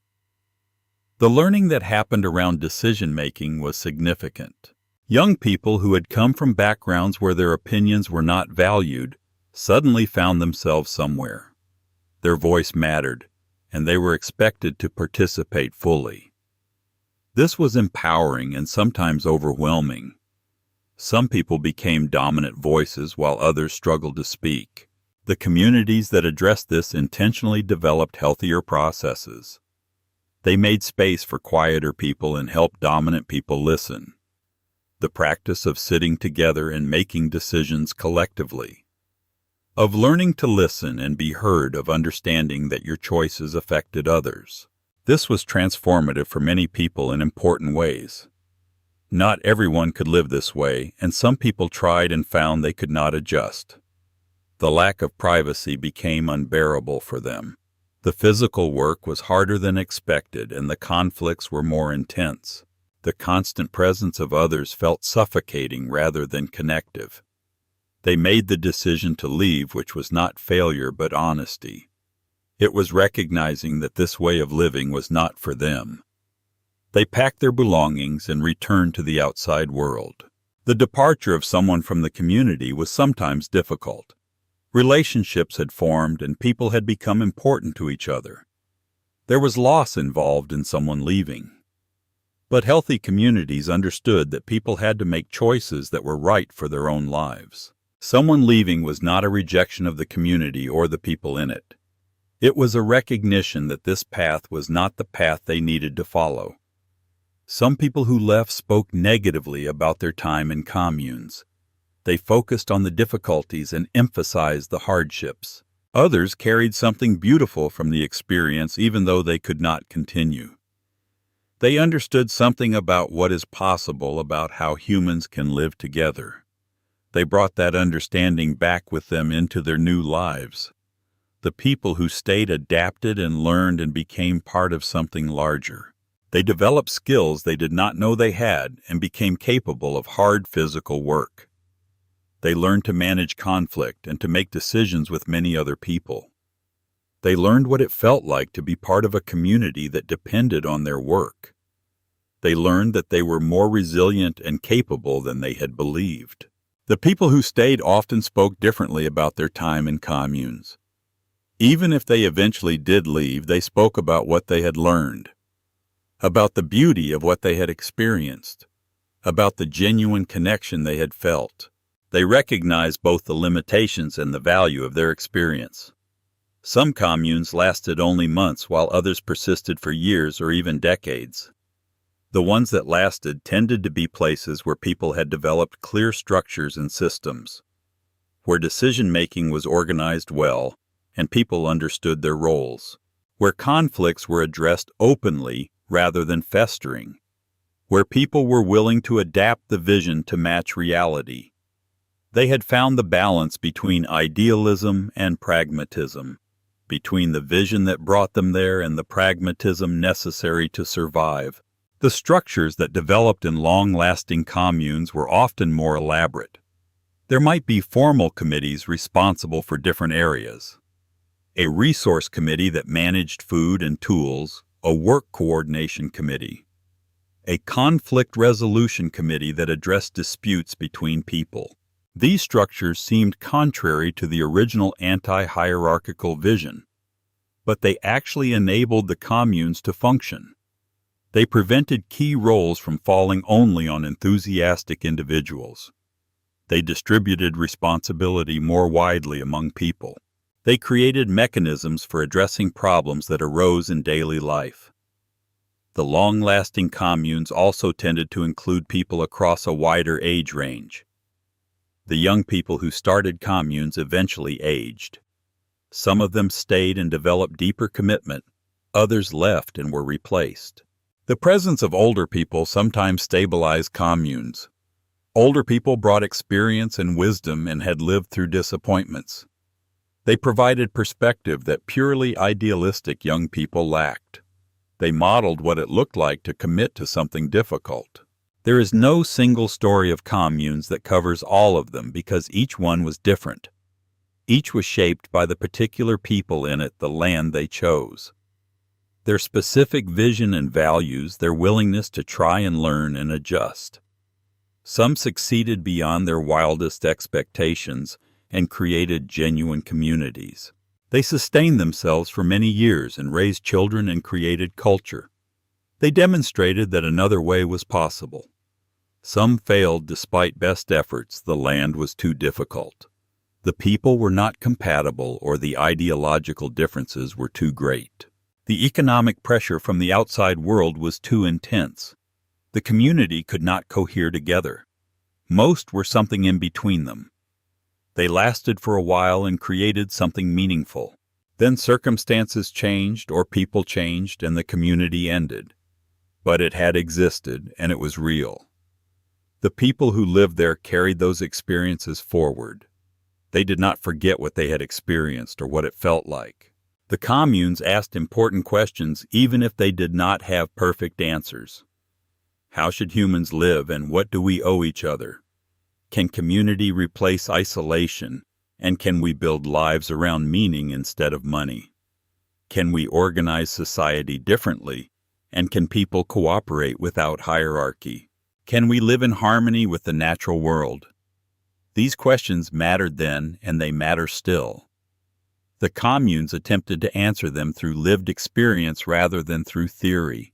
The learning that happened around decision-making was significant. Young people who had come from backgrounds where their opinions were not valued suddenly found themselves somewhere. Their voice mattered, and they were expected to participate fully. This was empowering and sometimes overwhelming. Some people became dominant voices while others struggled to speak. The communities that addressed this intentionally developed healthier processes. They made space for quieter people and helped dominant people listen. The practice of sitting together and making decisions collectively. Of learning to listen and be heard, of understanding that your choices affected others. This was transformative for many people in important ways. Not everyone could live this way, and some people tried and found they could not adjust. The lack of privacy became unbearable for them. The physical work was harder than expected, and the conflicts were more intense. The constant presence of others felt suffocating rather than connective. They made the decision to leave, which was not failure but honesty. It was recognizing that this way of living was not for them. They packed their belongings and returned to the outside world. The departure of someone from the community was sometimes difficult. Relationships had formed and people had become important to each other. There was loss involved in someone leaving. But healthy communities understood that people had to make choices that were right for their own lives. Someone leaving was not a rejection of the community or the people in it. It was a recognition that this path was not the path they needed to follow. Some people who left spoke negatively about their time in communes. They focused on the difficulties and emphasized the hardships. Others carried something beautiful from the experience even though they could not continue. They understood something about what is possible, about how humans can live together. They brought that understanding back with them into their new lives. The people who stayed adapted and learned and became part of something larger. They developed skills they did not know they had and became capable of hard physical work. They learned to manage conflict and to make decisions with many other people. They learned what it felt like to be part of a community that depended on their work. They learned that they were more resilient and capable than they had believed. The people who stayed often spoke differently about their time in communes. Even if they eventually did leave, they spoke about what they had learned, about the beauty of what they had experienced, about the genuine connection they had felt. They recognized both the limitations and the value of their experience. Some communes lasted only months, while others persisted for years or even decades. The ones that lasted tended to be places where people had developed clear structures and systems, where decision-making was organized well and people understood their roles, where conflicts were addressed openly rather than festering, where people were willing to adapt the vision to match reality. They had found the balance between idealism and pragmatism, between the vision that brought them there and the pragmatism necessary to survive. The structures that developed in long-lasting communes were often more elaborate. There might be formal committees responsible for different areas, a resource committee that managed food and tools, a work coordination committee, a conflict resolution committee that addressed disputes between people. These structures seemed contrary to the original anti-hierarchical vision, but they actually enabled the communes to function. They prevented key roles from falling only on enthusiastic individuals. They distributed responsibility more widely among people. They created mechanisms for addressing problems that arose in daily life. The long-lasting communes also tended to include people across a wider age range. The young people who started communes eventually aged. Some of them stayed and developed deeper commitment. Others left and were replaced. The presence of older people sometimes stabilized communes. Older people brought experience and wisdom and had lived through disappointments. They provided perspective that purely idealistic young people lacked. They modeled what it looked like to commit to something difficult. There is no single story of communes that covers all of them because each one was different. Each was shaped by the particular people in it, the land they chose. Their specific vision and values, their willingness to try and learn and adjust. Some succeeded beyond their wildest expectations and created genuine communities. They sustained themselves for many years and raised children and created culture. They demonstrated that another way was possible. Some failed despite best efforts. The land was too difficult. The people were not compatible, or the ideological differences were too great. The economic pressure from the outside world was too intense. The community could not cohere together. Most were something in between them. They lasted for a while and created something meaningful. Then circumstances changed, or people changed, and the community ended. But it had existed, and it was real. The people who lived there carried those experiences forward. They did not forget what they had experienced or what it felt like. The communes asked important questions even if they did not have perfect answers. How should humans live, and what do we owe each other? Can community replace isolation, and can we build lives around meaning instead of money? Can we organize society differently, and can people cooperate without hierarchy? Can we live in harmony with the natural world? These questions mattered then, and they matter still. The communes attempted to answer them through lived experience rather than through theory.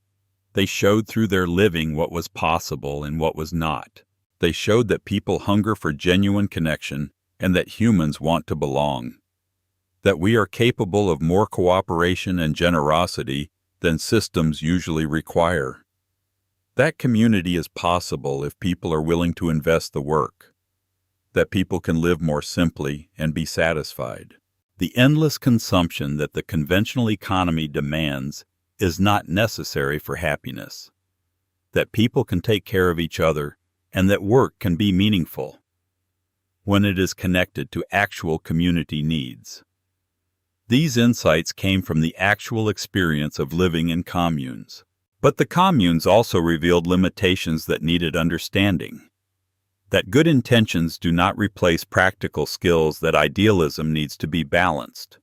They showed through their living what was possible and what was not. They showed that people hunger for genuine connection and that humans want to belong. That we are capable of more cooperation and generosity than systems usually require. That community is possible if people are willing to invest the work. That people can live more simply and be satisfied. The endless consumption that the conventional economy demands is not necessary for happiness. That people can take care of each other and that work can be meaningful when it is connected to actual community needs. These insights came from the actual experience of living in communes. But the communes also revealed limitations that needed understanding. That good intentions do not replace practical skills, that idealism needs to be balanced.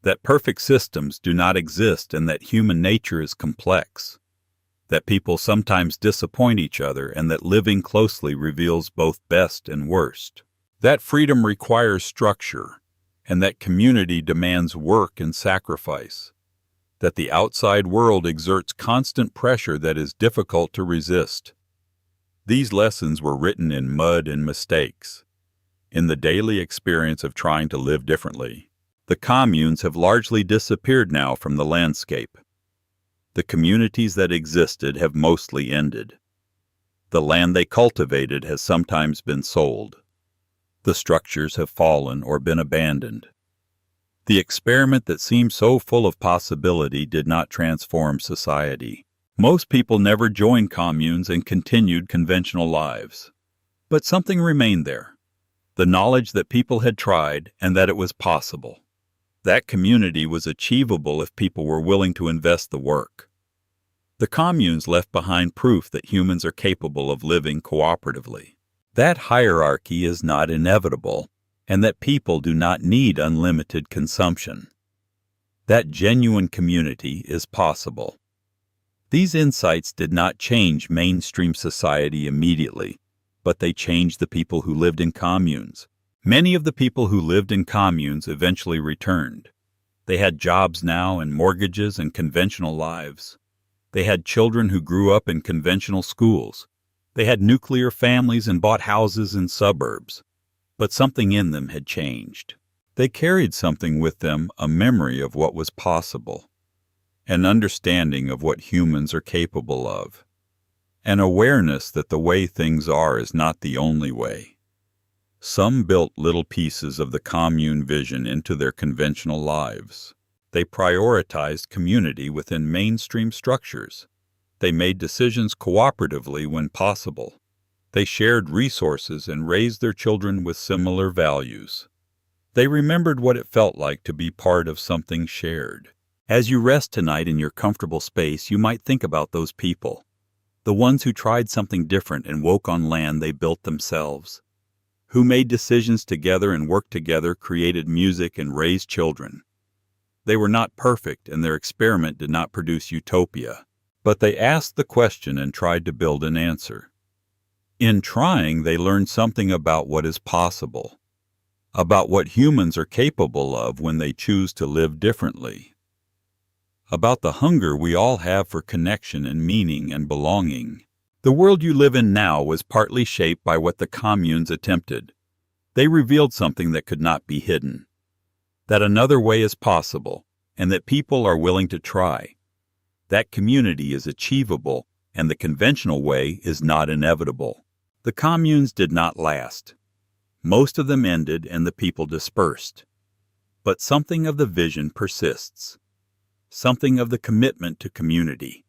That perfect systems do not exist, and that human nature is complex. That people sometimes disappoint each other, and that living closely reveals both best and worst. That freedom requires structure, and that community demands work and sacrifice. That the outside world exerts constant pressure that is difficult to resist. These lessons were written in mud and mistakes, in the daily experience of trying to live differently. The communes have largely disappeared now from the landscape. The communities that existed have mostly ended. The land they cultivated has sometimes been sold. The structures have fallen or been abandoned. The experiment that seemed so full of possibility did not transform society. Most people never joined communes and continued conventional lives. But something remained there. The knowledge that people had tried and that it was possible. That community was achievable if people were willing to invest the work. The communes left behind proof that humans are capable of living cooperatively. That hierarchy is not inevitable, and that people do not need unlimited consumption. That genuine community is possible. These insights did not change mainstream society immediately, but they changed the people who lived in communes. Many of the people who lived in communes eventually returned. They had jobs now and mortgages and conventional lives. They had children who grew up in conventional schools. They had nuclear families and bought houses in suburbs. But something in them had changed. They carried something with them, a memory of what was possible. An understanding of what humans are capable of, an awareness that the way things are is not the only way. Some built little pieces of the commune vision into their conventional lives. They prioritized community within mainstream structures. They made decisions cooperatively when possible. They shared resources and raised their children with similar values. They remembered what it felt like to be part of something shared. As you rest tonight in your comfortable space, you might think about those people, the ones who tried something different and woke on land they built themselves, who made decisions together and worked together, created music and raised children. They were not perfect, and their experiment did not produce utopia, but they asked the question and tried to build an answer. In trying, they learned something about what is possible, about what humans are capable of when they choose to live differently, about the hunger we all have for connection and meaning and belonging. The world you live in now was partly shaped by what the communes attempted. They revealed something that could not be hidden. That another way is possible, and that people are willing to try. That community is achievable, and the conventional way is not inevitable. The communes did not last. Most of them ended and the people dispersed. But something of the vision persists. Something of the commitment to community.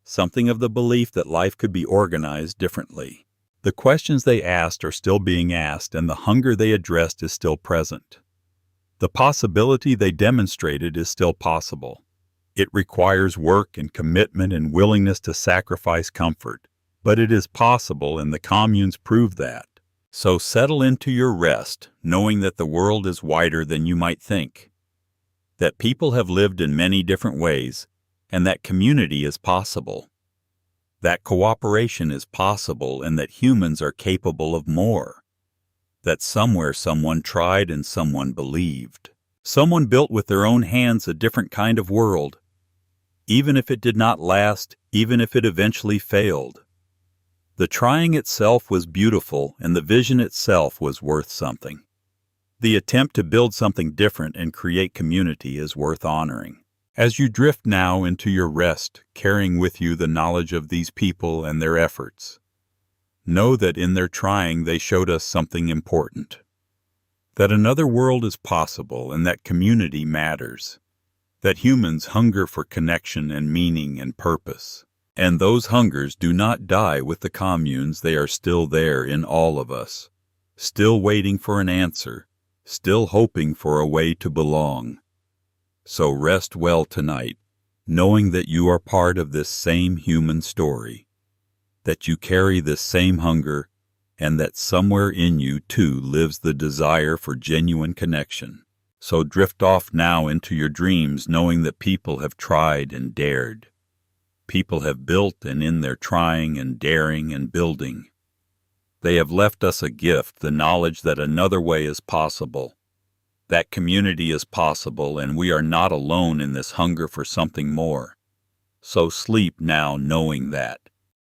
Something of the belief that life could be organized differently. The questions they asked are still being asked, and the hunger they addressed is still present. The possibility they demonstrated is still possible. It requires work and commitment and willingness to sacrifice comfort, but it is possible, and the communes prove that. So settle into your rest, knowing that the world is wider than you might think, that people have lived in many different ways, and that community is possible, that cooperation is possible, and that humans are capable of more, that somewhere someone tried and someone believed. Someone built with their own hands a different kind of world, even if it did not last, even if it eventually failed. The trying itself was beautiful, and the vision itself was worth something. The attempt to build something different and create community is worth honoring. As you drift now into your rest, carrying with you the knowledge of these people and their efforts, know that in their trying they showed us something important. That another world is possible and that community matters. That humans hunger for connection and meaning and purpose. And those hungers do not die with the communes, they are still there in all of us. Still waiting for an answer, still hoping for a way to belong. So rest well tonight, knowing that you are part of this same human story, that you carry this same hunger, and that somewhere in you too lives the desire for genuine connection. So drift off now into your dreams, knowing that people have tried and dared. People have built, and in their trying and daring and building, they have left us a gift, the knowledge that another way is possible. That community is possible, and we are not alone in this hunger for something more. So sleep now knowing that.